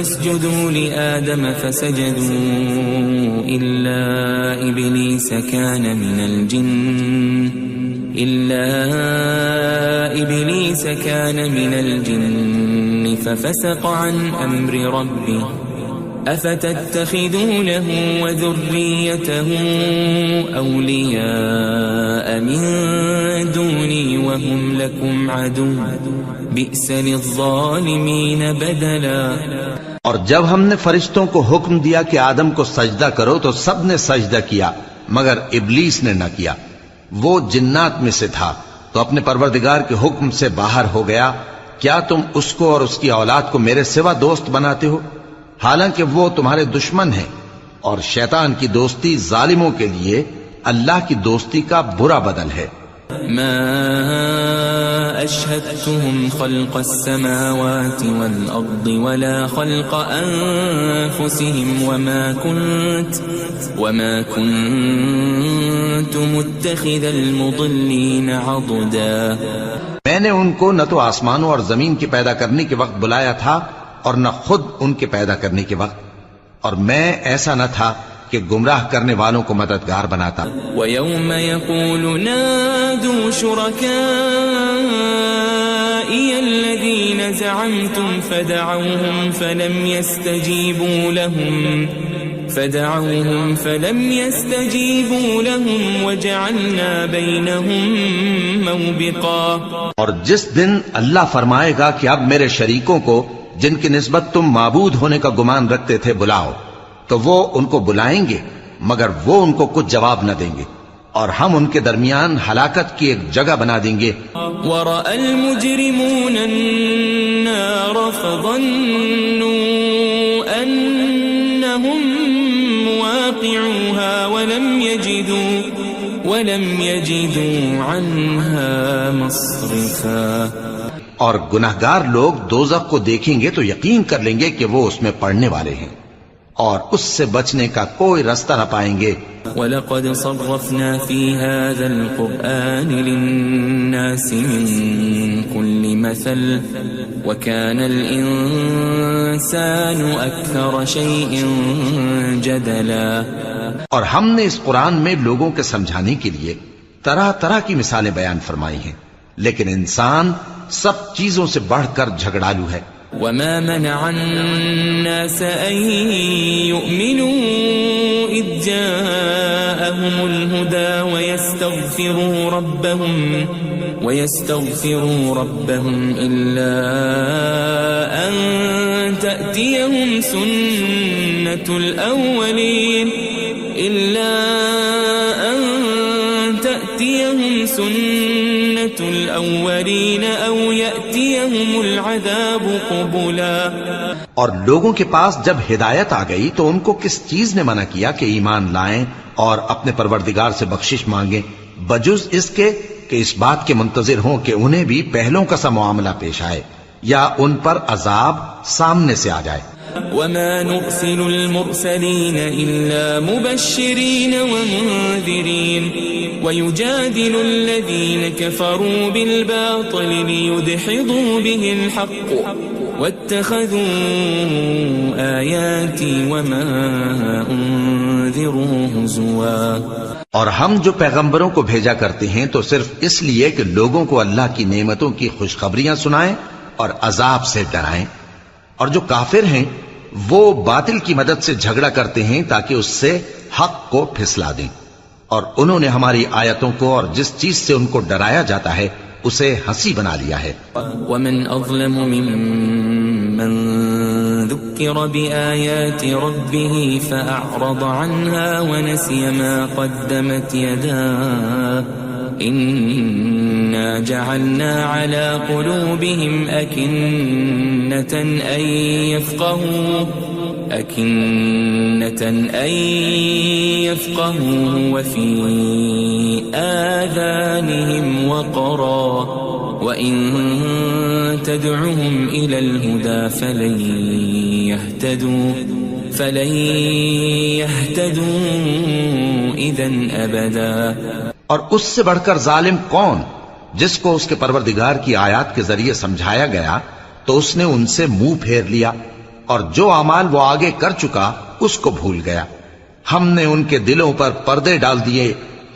Speaker 4: اسْجُدُوا لِآدَمَ فَسَجَدُوا إِلَّا إِبْلِيسَ كَانَ مِنَ الْجِنِّ فَفَسَقَ عَنْ أَمْرِ رَبِّهِ أَفَتَتَّخِذُونَهُ وَذُرِّيَّتَهُ أَوْلِيَاءَ مِن دُونِي وَهُمْ لَكُمْ عَدُوٌّ بِئْسَ لِلظَّالِمِينَ بَدَلًا.
Speaker 3: اور جب ہم نے فرشتوں کو حکم دیا کہ آدم کو سجدہ کرو تو سب نے سجدہ کیا مگر ابلیس نے نہ کیا، وہ جنات میں سے تھا تو اپنے پروردگار کے حکم سے باہر ہو گیا. کیا تم اس کو اور اس کی اولاد کو میرے سوا دوست بناتے ہو حالانکہ وہ تمہارے دشمن ہیں، اور شیطان کی دوستی ظالموں کے لیے اللہ کی دوستی کا برا بدل ہے.
Speaker 4: ما أشهدتهم خلق السماوات والأرض ولا خلق أنفسهم وما كنت متخذ المضلين عضدا.
Speaker 3: میں نے ان کو نہ تو آسمانوں اور زمین کے پیدا کرنے کے وقت بلایا تھا اور نہ خود ان کے پیدا کرنے کے وقت، اور میں ایسا نہ تھا کہ گمراہ کرنے والوں کو مددگار بناتا.
Speaker 4: وَيَوْمَ يَقُولُ نَادُوا شُرَكَائِيَ الَّذِينَ زَعَمْتُمْ فَدَعَوْهُمْ فَلَمْ يَسْتَجِيبُوا لَهُمْ وَجَعَلْنَا بَيْنَهُمْ مَوْبِقًا.
Speaker 3: اور جس دن اللہ فرمائے گا کہ اب میرے شریکوں کو جن کی نسبت تم معبود ہونے کا گمان رکھتے تھے بلاؤ، تو وہ ان کو بلائیں گے مگر وہ ان کو کچھ جواب نہ دیں گے، اور ہم ان کے درمیان ہلاکت کی ایک جگہ بنا دیں گے.
Speaker 4: وَرَأَى الْمُجْرِمُونَ النَّارَ فَظَنُّوا أَنَّهُمْ مُوَاقِعُوهَا وَلَمْ يَجِدُوا عَنْهَا مَصْرِفًا.
Speaker 3: اور گناہگار لوگ دوزخ کو دیکھیں گے تو یقین کر لیں گے کہ وہ اس میں پڑنے والے ہیں اور اس سے بچنے کا کوئی راستہ نہ پائیں گے.
Speaker 4: وَلَقَدْ صَرَّفْنَا فِي هَذَا الْقُرْآنِ لِلنَّاسِ مِنْ كُلِّ مَثَلٍ وَكَانَ الْإِنسَانُ أَكْثَرَ شَيْءٍ جَدَلًا.
Speaker 3: اور ہم نے اس قرآن میں لوگوں کے سمجھانے کے لیے طرح طرح کی مثالیں بیان فرمائی ہیں، لیکن انسان سب چیزوں سے بڑھ کر جھگڑالو ہے.
Speaker 4: وَمَا مَنَعَ النَّاسَ أَن يُؤْمِنُوا إِذْ جَاءَهُمُ الْهُدَى ويستغفروا ربهم إلا أن تأتيهم سنة الأولين أو يأتيهم العذاب قبلا.
Speaker 3: اور لوگوں کے پاس جب ہدایت آ گئی تو ان کو کس چیز نے منع کیا کہ ایمان لائیں اور اپنے پروردگار سے بخشش مانگیں بجز اس کے کہ اس بات کے منتظر ہوں کہ انہیں بھی پہلوں کا سا معاملہ پیش آئے یا ان پر عذاب سامنے سے آ جائے.
Speaker 4: وما نرسل المرسلين إلا مبشرين ومنذرين ويجادل الذين كفروا بالباطل ليدحضوا به الحق واتخذوا آياتي وما أنذروا هزوا.
Speaker 3: اور ہم جو پیغمبروں کو بھیجا کرتے ہیں تو صرف اس لیے کہ لوگوں کو اللہ کی نعمتوں کی خوشخبریاں سنائیں اور عذاب سے ڈرائیں. اور جو کافر ہیں وہ باطل کی مدد سے جھگڑا کرتے ہیں تاکہ اس سے حق کو پھسلا دیں. اور انہوں نے ہماری آیتوں کو اور جس چیز سے ان کو ڈرایا جاتا ہے اسے ہنسی بنا لیا ہے.
Speaker 4: ومن اظلم ممن ذكر بآيات ربه فأعرض عنها ونسي ما قدمت يداه إنا جعلنا على قلوبهم أكنة أن يفقهوا وفي آذانهم وقرا وإن تدعهم إلى الهدى فلن يهتدوا إذا أبدا.
Speaker 3: اور اس سے بڑھ کر ظالم کون جس کو اس کے پروردگار کی آیات کے ذریعے سمجھایا گیا تو اس نے ان سے منہ پھیر لیا اور جو اعمال وہ آگے کر چکا اس کو بھول گیا. ہم نے ان کے دلوں پر پردے ڈال دیے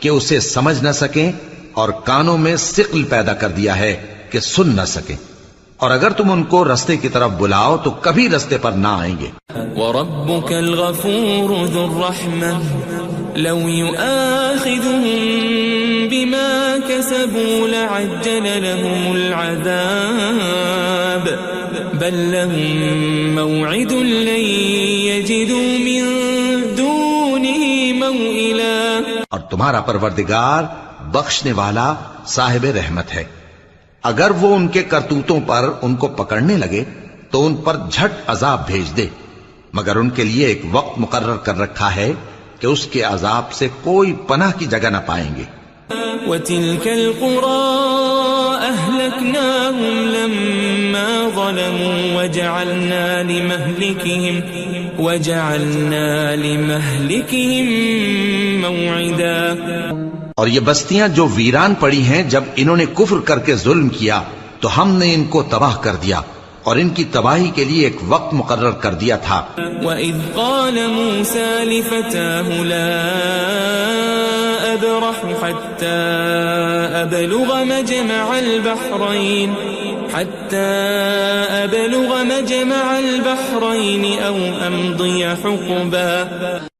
Speaker 3: کہ اسے سمجھ نہ سکیں اور کانوں میں ثقل پیدا کر دیا ہے کہ سن نہ سکیں. اور اگر تم ان کو رستے کی طرف بلاؤ تو کبھی رستے پر نہ آئیں گے.
Speaker 4: وَرَبُّكَ الْغَفُورُ ذُو الرَّحْمَةِ لَوْ يُؤَاخِذُهُم بِمَا كَسَبُوا لَعَجَّلَ لَهُمُ الْعَذَابَ بَل لَّهُم مَّوْعِدٌ لَّن يَجِدُوا مِن دُونِهِ مَوْئِلًا.
Speaker 3: اور تمہارا پروردگار بخشنے والا صاحب رحمت ہے. اگر وہ ان کے کرتوتوں پر ان کو پکڑنے لگے تو ان پر جھٹ عذاب بھیج دے مگر ان کے لیے ایک وقت مقرر کر رکھا ہے کہ اس کے عذاب سے کوئی پناہ کی جگہ نہ پائیں گے.
Speaker 4: وَتِلْكَ الْقُرَىٰ أَهْلَكْنَاهُمْ لَمَّا ظَلَمُوا وَجَعَلْنَا لِمَهْلِكِهِمْ مَوْعِدًا.
Speaker 3: اور یہ بستیاں جو ویران پڑی ہیں جب انہوں نے کفر کر کے ظلم کیا تو ہم نے ان کو تباہ کر دیا اور ان کی تباہی کے لیے ایک وقت مقرر کر دیا تھا.
Speaker 4: وَإِذْ قَالَ مُوسَى لِفَتَاهُ لَا أَبْرَحُ حَتَّى أَبْلُغَ مَجْمَعَ الْبَحْرَيْنِ أَوْ أَمْضِيَ حُقُبًا.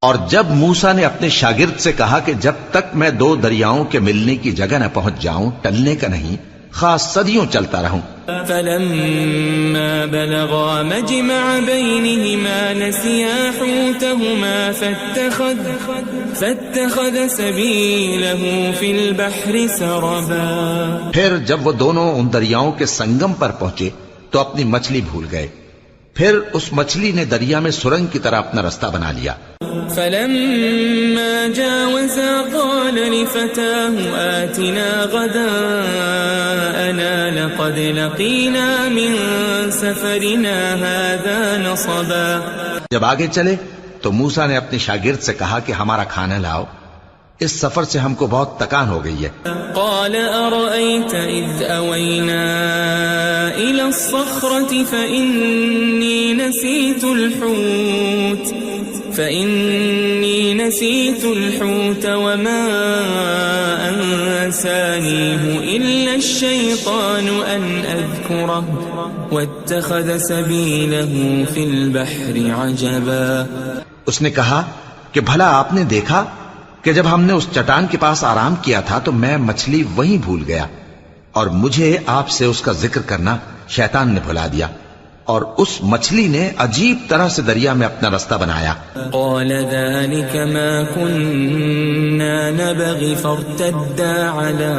Speaker 3: اور جب موسیٰ نے اپنے شاگرد سے کہا کہ جب تک میں دو دریاؤں کے ملنے کی جگہ نہ پہنچ جاؤں ٹلنے کا نہیں خاص صدیوں چلتا رہوں.
Speaker 4: فَلَمَّا بَلَغَا مَجْمَعَ بَيْنِهِمَا نَسِيَا حُوتَهُمَا فَاتَّخَذَ سَبِيلَهُ فِي الْبَحْرِ سَرَبًا.
Speaker 3: پھر جب وہ دونوں ان دریاؤں کے سنگم پر پہنچے تو اپنی مچھلی بھول گئے. پھر اس مچھلی نے دریا میں سرنگ کی طرح اپنا رستہ بنا لیا.
Speaker 4: فَلَمَّا جَاوَزَا قَالَ لِفَتَاهُ آتِنَا غَدَاءَنَا لَقَدْ لَقِينَا مِن سَفَرِنَا هَذَا نَصَبًا.
Speaker 3: جب آگے چلے تو موسیٰ نے اپنے شاگرد سے کہا کہ ہمارا کھانا لاؤ اس سفر سے ہم کو بہت تکان ہو گئی ہے.
Speaker 4: قال أرأيت إذ أوينا إلى الصخرة فإني نسيت الحوت وما أنسانيه إلا الشيطان أن أذكره واتخذ سبيله في البحر عجبا.
Speaker 3: اس نے کہا کہ بھلا آپ نے دیکھا کہ جب ہم نے اس چٹان کے پاس آرام کیا تھا تو میں مچھلی وہیں بھول گیا اور مجھے آپ سے اس کا ذکر کرنا شیطان نے بھلا دیا، اور اس مچھلی نے عجیب طرح سے دریا میں اپنا رستہ بنایا۔
Speaker 4: قال ذلك ما كنا نبغي فارتدا على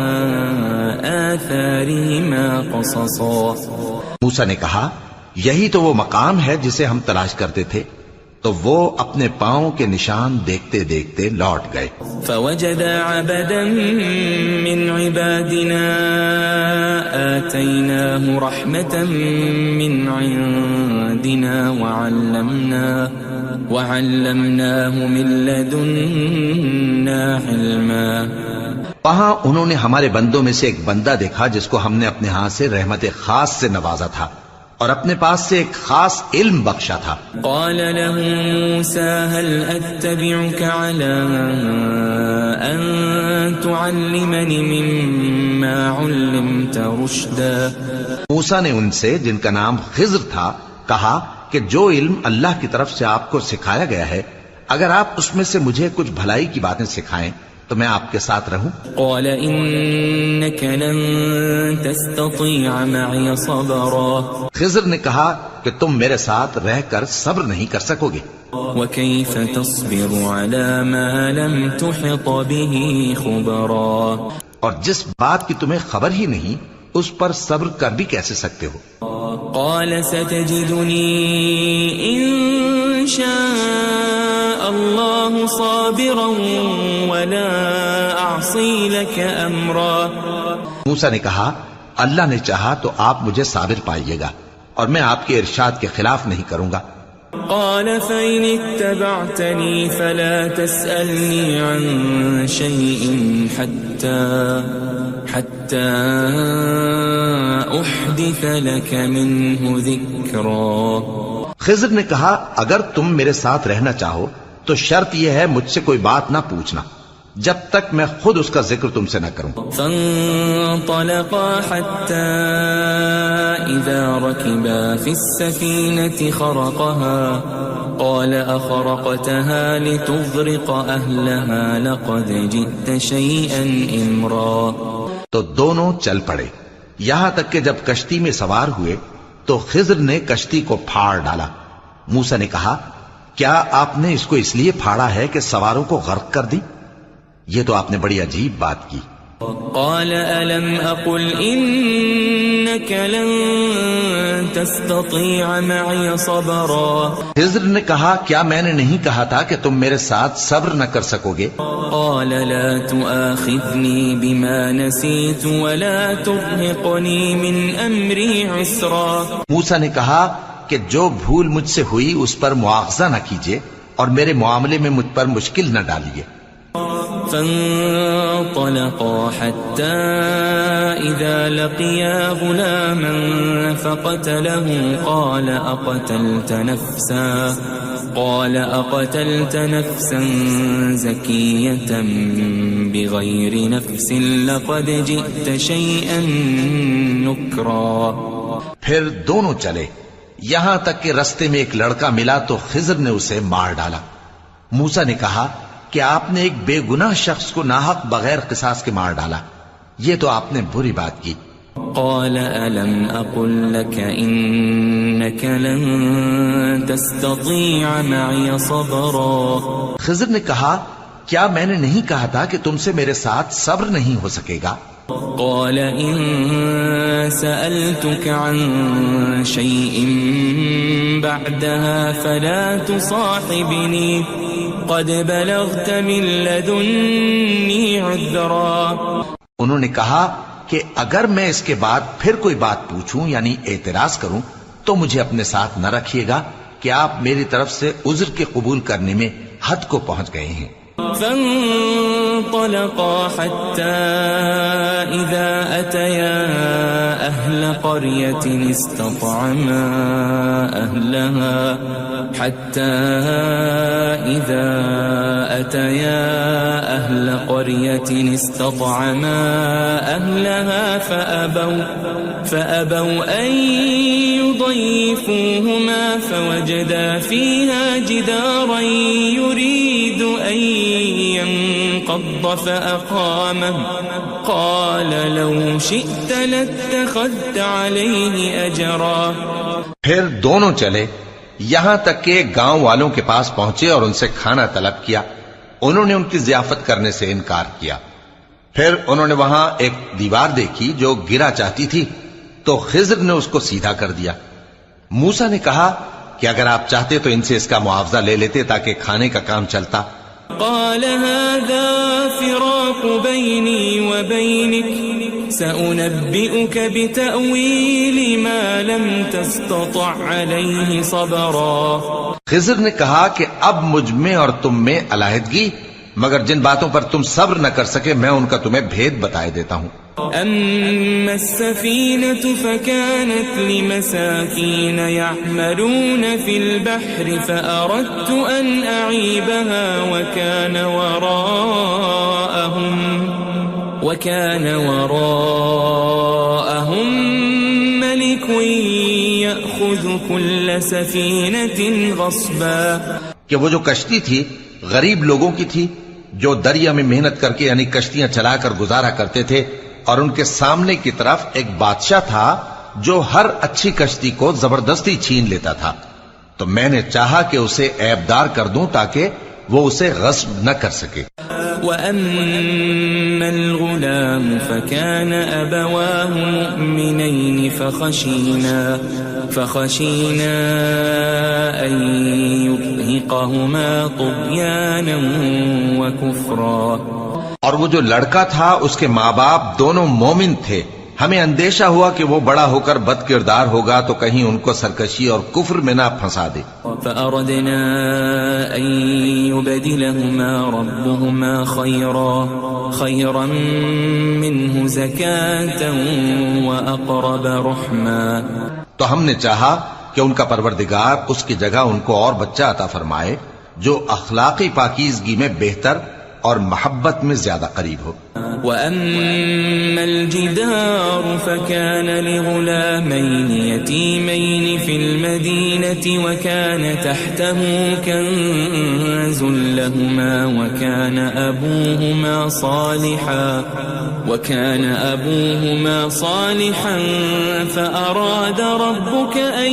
Speaker 4: آثارهما قصصا۔
Speaker 3: موسیٰ نے کہا یہی تو وہ مقام ہے جسے ہم تلاش کرتے تھے، تو وہ اپنے پاؤں کے نشان دیکھتے دیکھتے لوٹ گئے۔
Speaker 4: فوجد عبدا من عبادنا آتيناه رحمة من عندنا وعلمناه من لدنا علما۔
Speaker 3: وہاں انہوں نے ہمارے بندوں میں سے ایک بندہ دیکھا جس کو ہم نے اپنے ہاتھ سے رحمت خاص سے نوازا تھا اور اپنے پاس سے ایک خاص علم بخشا تھا۔
Speaker 4: قال له موسى هل أتبعك على أن تعلمني مما علمت رشدا۔
Speaker 3: موسیٰ نے ان سے، جن کا نام خضر تھا، کہا کہ جو علم اللہ کی طرف سے آپ کو سکھایا گیا ہے، اگر آپ اس میں سے مجھے کچھ بھلائی کی باتیں سکھائیں تو میں آپ کے ساتھ رہوں۔
Speaker 4: قال إنك لن تستطيع معي صبرا۔
Speaker 3: خضر نے کہا کہ تم میرے ساتھ رہ کر صبر نہیں کر سکو گے۔
Speaker 4: وكيف تصبر على ما لم تحط به خبرا۔
Speaker 3: اور جس بات کی تمہیں خبر ہی نہیں اس پر صبر کر بھی کیسے سکتے ہو؟
Speaker 4: قال ستجدني إن شاء الله صابرا ولا أعصي لك أمرا۔
Speaker 3: موسیٰ نے کہا اللہ نے چاہا تو آپ مجھے صابر پائیے گا اور میں آپ کے ارشاد کے خلاف نہیں کروں گا۔
Speaker 4: قال فإن اتبعتني فلا تسألني عن شيء حتى أحدث لك منه ذكرا۔
Speaker 3: خضر نے کہا اگر تم میرے ساتھ رہنا چاہو تو شرط یہ ہے مجھ سے کوئی بات نہ پوچھنا جب تک میں خود اس کا ذکر تم سے نہ کروں۔
Speaker 4: فانطلقا حتى إذا ركبا في السفينة خرقها قال أخرقتها لتغرق أهلها لقد جئت شيئا إمرا۔
Speaker 3: تو دونوں چل پڑے یہاں تک کہ جب کشتی میں سوار ہوئے تو خضر نے کشتی کو پھاڑ ڈالا۔ موسیٰ نے کہا کیا آپ نے اس کو اس لیے پھاڑا ہے کہ سواروں کو غرق کر دی؟ یہ تو آپ نے بڑی عجیب بات کی۔
Speaker 4: قال ألم أقل إنك لن تستطيع معي صبرا۔
Speaker 3: خضر نے کہا کیا میں نے نہیں کہا تھا کہ تم میرے ساتھ صبر نہ کر سکو گے؟
Speaker 4: قال لا تؤاخذني بما نسيت ولا ترهقني من أمري عسرا۔
Speaker 3: موسیٰ نے کہا کہ جو بھول مجھ سے ہوئی اس پر مواخذہ نہ کیجیے اور میرے معاملے میں مجھ پر مشکل نہ ڈالیے۔
Speaker 4: فانطلقا حتى إذا لقيا غلاما فقتله قال أقتلت نفسا زكية بغير نفس لقد جئت شيئا نكرا۔
Speaker 3: پھر دونوں چلے یہاں تک کہ رستے میں ایک لڑکا ملا تو خضر نے اسے مار ڈالا۔ موسیٰ نے کہا کہ آپ نے ایک بے گناہ شخص کو ناحق بغیر قصاص کے مار ڈالا، یہ تو آپ نے بری بات کی۔
Speaker 4: قال ألم أقل لك إنك لن تستطيع معي صبرا۔
Speaker 3: خضر نے کہا کیا میں نے نہیں کہا تھا کہ تم سے میرے ساتھ صبر نہیں ہو سکے گا؟
Speaker 4: قال إن سألتك عن شيء بعدها فلا تصاحبني قد بلغت من لدني عذرا۔
Speaker 3: انہوں نے کہا کہ اگر میں اس کے بعد پھر کوئی بات پوچھوں یعنی اعتراض کروں تو مجھے اپنے ساتھ نہ رکھیے گا کہ آپ میری طرف سے عذر کے قبول کرنے میں حد کو پہنچ گئے ہیں۔
Speaker 4: فانطلقا حتى إذا أتيا أهل قرية استطعما أهلها فأبوا أن يضيفوهما فوجدا فيها جدارا يريد أن انقض فأقامه قال لو شئت لاتخذت عليه أجرا.
Speaker 3: پھر دونوں چلے یہاں تک کہ گاؤں والوں کے پاس پہنچے اور ان سے کھانا طلب کیا. انہوں نے ان کی ضیافت کرنے سے انکار کیا. پھر انہوں نے وہاں ایک دیوار دیکھی جو گرا چاہتی تھی تو خضر نے اس کو سیدھا کر دیا. موسیٰ نے کہا کہ اگر آپ چاہتے تو ان سے اس کا معاوضہ لے لیتے تاکہ کھانے کا کام چلتا.
Speaker 4: قال هذا فراق بيني وبينك سأنبئك بتأويل ما لم تستطع عليه صبرا.
Speaker 3: خضر نے کہا کہ اب مجھ میں اور تم میں علیحدگی، مگر جن باتوں پر تم صبر نہ کر سکے میں ان کا تمہیں بھید بتائے دیتا ہوں.
Speaker 4: أما السفينة فكانت لمساكين يعملون في البحر فأردت أن أعيبها وكان وراءهم ملك يأخذ كل سفينة غصبا.
Speaker 3: کہ وہ جو کشتی تھی غریب لوگوں کی تھی جو دریا میں محنت کر کے یعنی کشتیاں چلا کر گزارا کرتے تھے، اور ان کے سامنے کی طرف ایک بادشاہ تھا جو ہر اچھی کشتی کو زبردستی چھین لیتا تھا. تو میں نے چاہا کہ اسے عیبدار کر دوں تاکہ وہ اسے غصب نہ کر سکے.
Speaker 4: وَأَمَّا الْغُلَامُ فَكَانَ أَبَوَاهُ مُؤْمِنَيْنِ فَخَشِينَا أَن يُرْهِقَهُمَا طُغْيَانًا وَكُفْرًا.
Speaker 3: اور وہ جو لڑکا تھا اس کے ماں باپ دونوں مومن تھے، ہمیں اندیشہ ہوا کہ وہ بڑا ہو کر بد کردار ہوگا تو کہیں ان کو سرکشی اور کفر میں نہ پھنسا دے.
Speaker 4: فأردنا أن يبدلهما ربهما خيرا منه زكاة وأقرب رحما.
Speaker 3: تو ہم نے چاہا کہ ان کا پروردگار اس کی جگہ ان کو اور بچہ عطا فرمائے جو اخلاقی پاکیزگی میں بہتر اور محبت میں زیادہ قریب ہو.
Speaker 4: وَأَمَّا الْجِدَارُ فَكَانَ لِغُلَامَيْنِ يَتِيمَيْنِ فِي الْمَدِينَةِ وَكَانَ تَحْتَهُ كَنْزٌ لَهُمَا وَكَانَ أَبُوهُمَا صَالِحًا فَأَرَادَ رَبُّكَ أَنْ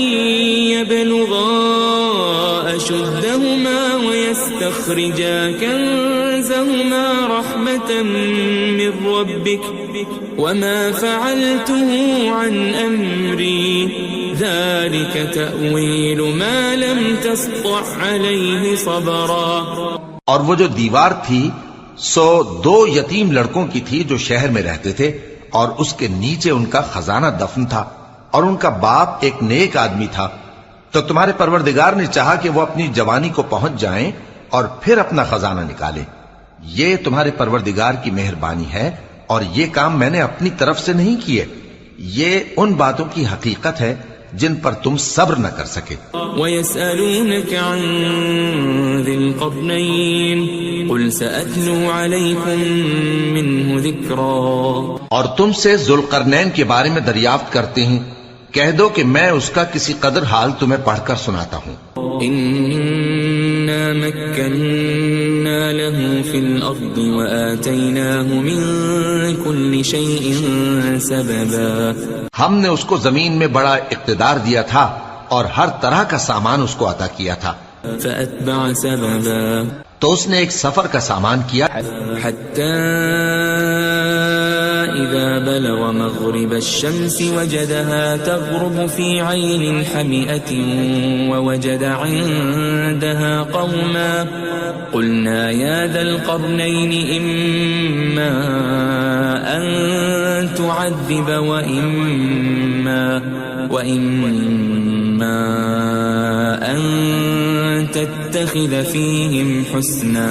Speaker 4: يَبْلُغَا أَشُدَّهُمَا وَيَسْتَخْرِجَا كَنْزَهُمَا رَحْمَةً من ربك وما فعلته عن أمري ذلك تأويل ما لم تسطع عليه صبرا.
Speaker 3: اور وہ جو دیوار تھی سو دو یتیم لڑکوں کی تھی جو شہر میں رہتے تھے اور اس کے نیچے ان کا خزانہ دفن تھا اور ان کا باپ ایک نیک آدمی تھا. تو تمہارے پروردگار نے چاہا کہ وہ اپنی جوانی کو پہنچ جائیں اور پھر اپنا خزانہ نکالے. یہ تمہارے پروردگار کی مہربانی ہے اور یہ کام میں نے اپنی طرف سے نہیں کیے. یہ ان باتوں کی حقیقت ہے جن پر تم صبر نہ کر سکے.
Speaker 4: وَيَسْأَلُونَكَ عَنْ ذِي الْقَرْنَيْنِ قُلْ سَأَتْلُو عَلَيْكُمْ مِنْهُ ذِكْرًا.
Speaker 3: اور تم سے ذوالقرنین کے بارے میں دریافت کرتے ہیں، کہہ دو کہ میں اس کا کسی قدر حال تمہیں پڑھ کر سناتا ہوں.
Speaker 4: إِنَّا مَكَّنَّا لَهُ فِي الْأَرْضِ وَآتَيْنَاهُ مِنْ كُلِّ شَيْءٍ سَبَبًا.
Speaker 3: ہم نے اس کو زمین میں بڑا اقتدار دیا تھا اور ہر طرح کا سامان اس کو عطا کیا تھا.
Speaker 4: فَأَتْبَعَ سَبَبًا.
Speaker 3: تو اس نے ایک سفر کا سامان کیا
Speaker 4: حتى إذا بلغ مغرب الشمس وجدها تغرب في عين حمئة ووجد عندها قوما قلنا يا ذا القرنين إما أن تعذب وإما أن تتخذ فيهم حسنا.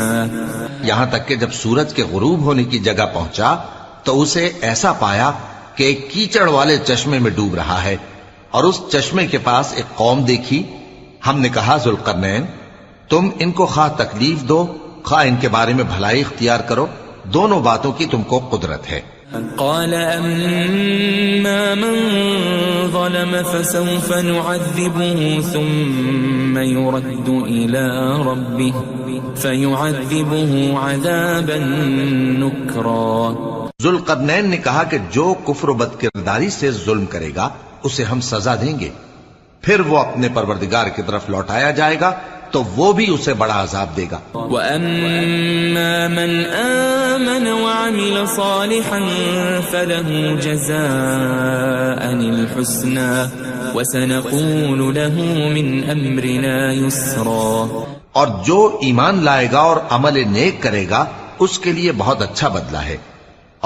Speaker 3: یہاں تک کہ جب سورج کے غروب ہونے کی جگہ پہنچا تو اسے ایسا پایا کہ ایک کیچڑ والے چشمے میں ڈوب رہا ہے اور اس چشمے کے پاس ایک قوم دیکھی. ہم نے کہا ذوالقرنین تم ان کو خواہ تکلیف دو خواہ ان کے بارے میں بھلائی اختیار کرو، دونوں باتوں کی تم کو قدرت ہے.
Speaker 4: قال أما من ظلم فسوف نعذبه ثم يرد إلى ربه فيعذبه عذابا نكرا.
Speaker 3: ذوالقرنین نے کہا کہ جو کفر و بد کرداری سے ظلم کرے گا اسے ہم سزا دیں گے، پھر وہ اپنے پروردگار کی طرف لوٹایا جائے گا تو وہ بھی اسے بڑا عذاب دے گا.
Speaker 4: وَأَمَّا مَنْ آمَنَ وَعَمِلَ صَالِحًا فَلَهُ جَزَاءً الْحُسْنَى وَسَنَقُولُ لَهُ مِنْ أَمْرِنَا يُسْرًا.
Speaker 3: اور جو ایمان لائے گا اور عمل نیک کرے گا اس کے لیے بہت اچھا بدلہ ہے،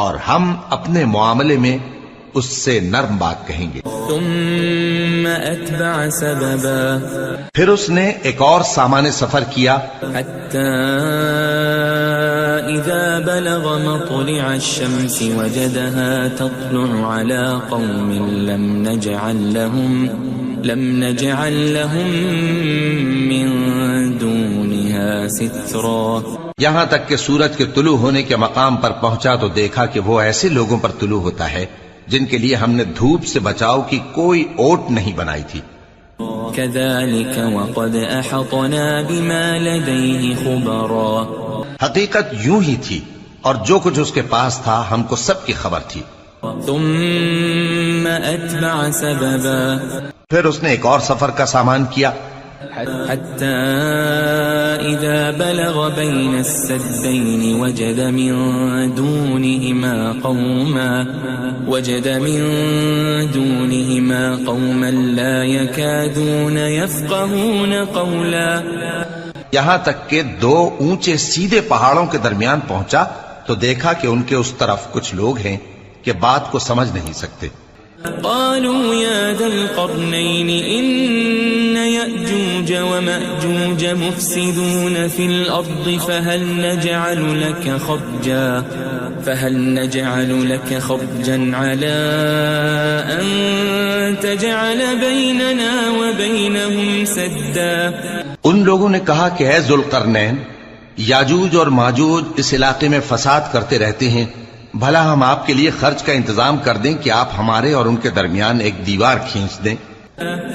Speaker 3: اور ہم اپنے معاملے میں اس سے نرم بات کہیں گے.
Speaker 4: ثم أتبع سببا.
Speaker 3: پھر اس نے ایک اور سامان سفر کیا
Speaker 4: حتى إذا بلغ مطلع الشمس وجدها تطلع على قوم لم نجعل لهم من دونها سترا.
Speaker 3: یہاں تک کہ سورج کے طلوع ہونے کے مقام پر پہنچا تو دیکھا کہ وہ ایسے لوگوں پر طلوع ہوتا ہے جن کے لیے ہم نے دھوپ سے بچاؤ کی کوئی اوٹ نہیں بنائی تھی.
Speaker 4: كذلك وقد أحطنا بما لديه خبرا.
Speaker 3: حقیقت یوں ہی تھی اور جو کچھ اس کے پاس تھا ہم کو سب کی خبر تھی.
Speaker 4: ثم أتبع سببا.
Speaker 3: پھر اس نے ایک اور سفر کا سامان کیا
Speaker 4: حتى إذا بلغ بين السدين وجد من دونهما قوما لا يكادون يفقهون قولا.
Speaker 3: یہاں تک کہ دو اونچے سیدھے پہاڑوں کے درمیان پہنچا تو دیکھا کہ ان کے اس طرف کچھ لوگ ہیں کہ بات کو سمجھ نہیں سکتے.
Speaker 4: قالوا يا ذا القرنين إن يأجوج ومأجوج مفسدون في الأرض فهل نجعل لك خرجا على أن تجعل بيننا وبينهم سدا.
Speaker 3: ان لوگوں نے کہا کہ اے ذوالقرنین، یاجوج اور ماجوج اس علاقے میں فساد کرتے رہتے ہیں، بھلا ہم آپ کے لیے خرچ کا انتظام کر دیں کہ آپ ہمارے اور ان کے درمیان ایک دیوار کھینچ دیں.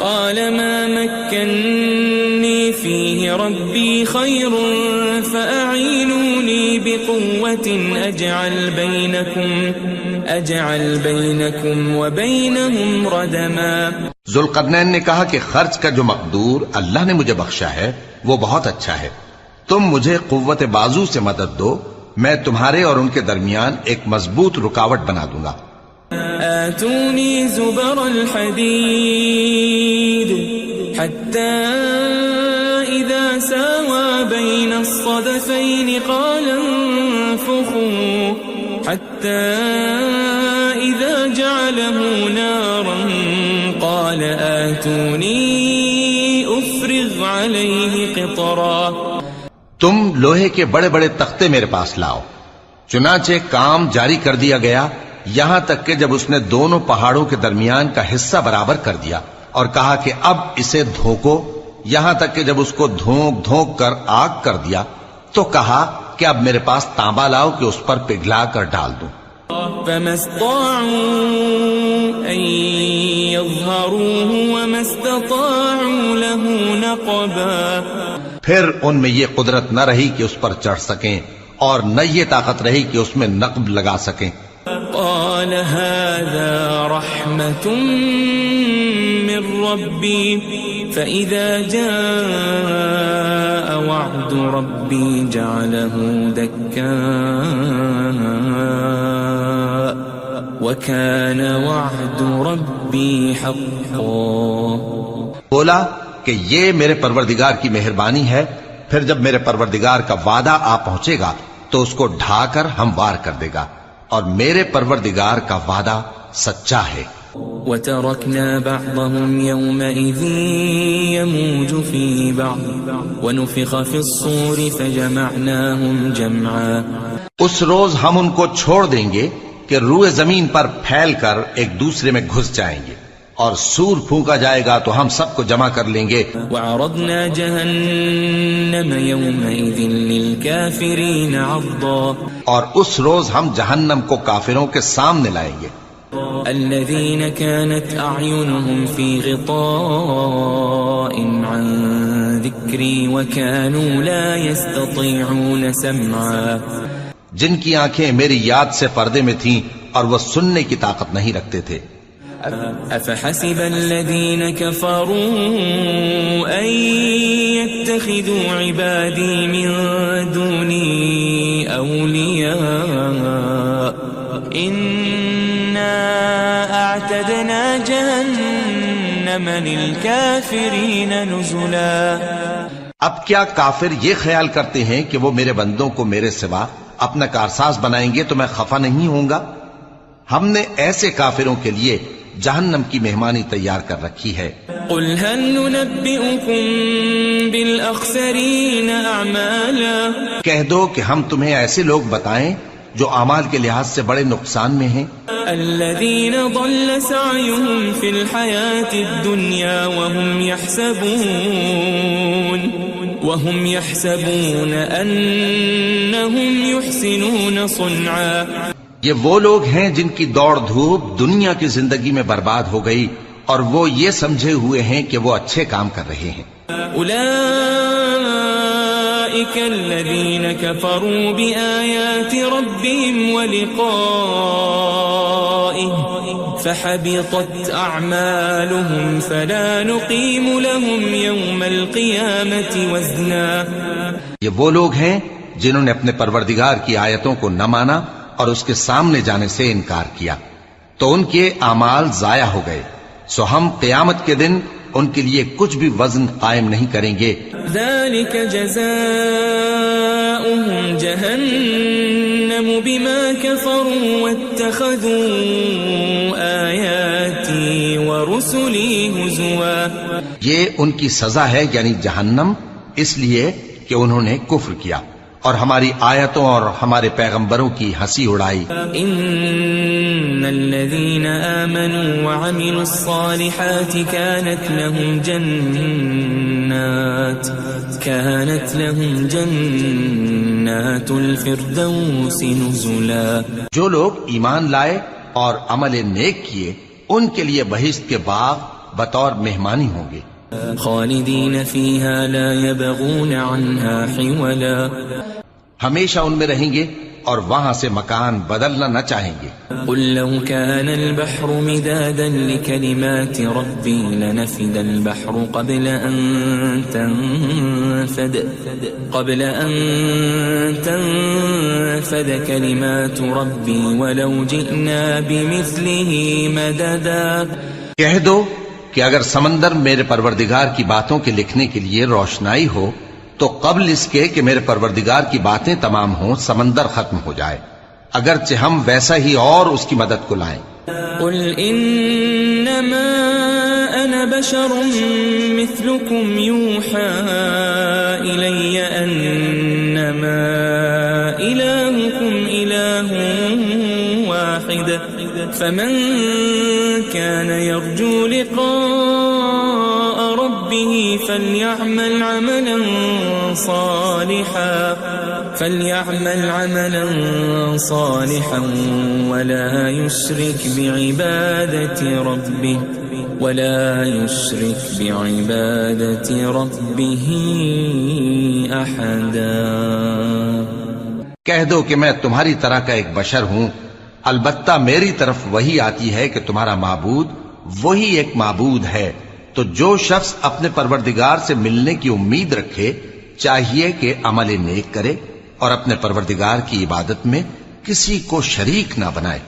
Speaker 4: قال ما مكنني فيه ربي خير فأعينوني بقوة أجعل بينكم وبينهم ردما.
Speaker 3: ذوالقرنین نے کہا کہ خرچ کا جو مقدور اللہ نے مجھے بخشا ہے وہ بہت اچھا ہے، تم مجھے قوت بازو سے مدد دو، میں تمہارے اور ان کے درمیان ایک مضبوط رکاوٹ بنا دوں گا.
Speaker 4: آتوني زبر الحديد حتى إذا ساوى بين الصدفين قال انفخوا حتى إذا جعله نارا قال آتوني أفرغ عليه قطرا.
Speaker 3: تم لوہے کے بڑے بڑے تختے میرے پاس لاؤ. چنانچہ کام جاری کر دیا گیا یہاں تک کہ جب اس نے دونوں پہاڑوں کے درمیان کا حصہ برابر کر دیا اور کہا کہ اب اسے دھوکو، یہاں تک کہ جب اس کو دھونک دھونک کر آگ کر دیا تو کہا کہ اب میرے پاس تانبا لاؤ کہ اس پر پگھلا کر ڈال دوں.
Speaker 4: فما استطاعوا أن يظهروه وما استطاعوا له نقبا.
Speaker 3: پھر ان میں یہ قدرت نہ رہی کہ اس پر چڑھ سکیں اور نہ یہ طاقت رہی کہ اس میں نقب لگا سکیں.
Speaker 4: قال هذا رحمة من ربي فإذا جاء وعد ربي جعله دكا وكان وعد ربي حقا.
Speaker 3: بولا کہ یہ میرے پروردگار کی مہربانی ہے، پھر جب میرے پروردگار کا وعدہ آ پہنچے گا تو اس کو ڈھا کر ہموار کر دے گا، اور میرے پروردگار کا وعدہ سچا ہے.
Speaker 4: وَتَرَكْنَا بَعْضَهُمْ يَوْمَئِذٍ يَمُوجُ فِي بَعْضٍ وَنُفِخَ فِي الصُّورِ فَجَمَعْنَاهُمْ جَمْعًا.
Speaker 3: اس روز ہم ان کو چھوڑ دیں گے کہ روئے زمین پر پھیل کر ایک دوسرے میں گھس جائیں گے، اور سور پھونکا جائے گا تو ہم سب کو جمع کر لیں گے.
Speaker 4: وعرضنا جهنم يومئذ للكافرين عرضا
Speaker 3: اور اس روز ہم جہنم کو کافروں کے سامنے لائیں گے.
Speaker 4: الذين كانت أعينهم في غطاء عن ذكري وكانوا لا يستطيعون سمعا
Speaker 3: جن کی آنکھیں میری یاد سے پردے میں تھیں اور وہ سننے کی طاقت نہیں رکھتے تھے.
Speaker 4: أفحسب الذين كفروا أن يتخذوا عبادي من دوني أولياء إنا أعتدنا جهنم للكافرين نزلا.
Speaker 3: اب کیا کافر یہ خیال کرتے ہیں کہ وہ میرے بندوں کو میرے سوا اپنا کارساز بنائیں گے تو میں خفا نہیں ہوں گا؟ ہم نے ایسے کافروں کے لیے جہنم کی مہمانی تیار کر رکھی ہے.
Speaker 4: قل هل ننبئكم بالأخسرين أعمالا
Speaker 3: کہہ دو کہ ہم تمہیں ایسے لوگ بتائیں جو اعمال کے لحاظ سے بڑے نقصان میں ہیں.
Speaker 4: الذين ضل سعيهم في الحياة الدنيا وهم يحسبون أنهم يحسنون صنعا.
Speaker 3: یہ وہ لوگ ہیں جن کی دوڑ دھوپ دنیا کی زندگی میں برباد ہو گئی اور وہ یہ سمجھے ہوئے ہیں کہ وہ اچھے کام کر رہے ہیں.
Speaker 4: أولئك الذين كفروا بآيات ربهم ولقائه فحبطت أعمالهم فلا نقيم لهم يوم القيامة وزنا.
Speaker 3: یہ وہ لوگ ہیں جنہوں نے اپنے پروردگار کی آیتوں کو نہ مانا اور اس کے سامنے جانے سے انکار کیا تو ان کے اعمال ضائع ہو گئے، سو ہم قیامت کے دن ان کے لیے کچھ بھی وزن قائم نہیں کریں گے.
Speaker 4: ذلك جزاؤهم جهنم بما كفروا واتخذوا آياتي ورسلي هزوا.
Speaker 3: یہ ان کی سزا ہے یعنی جہنم، اس لیے کہ انہوں نے کفر کیا اور ہماری آیتوں اور ہمارے پیغمبروں کی ہنسی اڑائی.
Speaker 4: ان الذين آمنوا وعملوا الصالحات كانت لهم جنات الفردوس نزلا.
Speaker 3: جو لوگ ایمان لائے اور عمل نیک کیے ان کے لیے بہشت کے باغ بطور مہمانی ہوں گے.
Speaker 4: خالدین فیہا لا یبغون عنہا حولا.
Speaker 3: ہمیشہ ان میں رہیں گے اور وہاں سے مکان بدلنا نہ چاہیں گے.
Speaker 4: قل لو كان البحر مدادا لكلمات ربي لنفد البحر قبل أن تنفد كلمات ربي ولو جئنا بمثله مددا.
Speaker 3: کہہ دو کہ اگر سمندر میرے پروردگار کی باتوں کے لکھنے کے لیے روشنائی ہو تو قبل اس کے کہ میرے پروردگار کی باتیں تمام ہوں سمندر ختم ہو جائے، اگرچہ ہم ویسا ہی اور اس کی مدد کو لائیں.
Speaker 4: قل انما انا بشر مثلكم يوحى الي انما الهكم اله واحد فمن كان يرجو لقاء ربه فليعمل عملا صالحا ولا يشرك بعبادة ربه أحدا.
Speaker 3: کہہ دو کہ میں تمہاری طرح کا ایک بشر ہوں، البتہ میری طرف وہی آتی ہے کہ تمہارا معبود وہی ایک معبود ہے. تو جو شخص اپنے پروردگار سے ملنے کی امید رکھے چاہیے کہ عمل نیک کرے اور اپنے پروردگار کی عبادت میں کسی کو شریک نہ بنائے.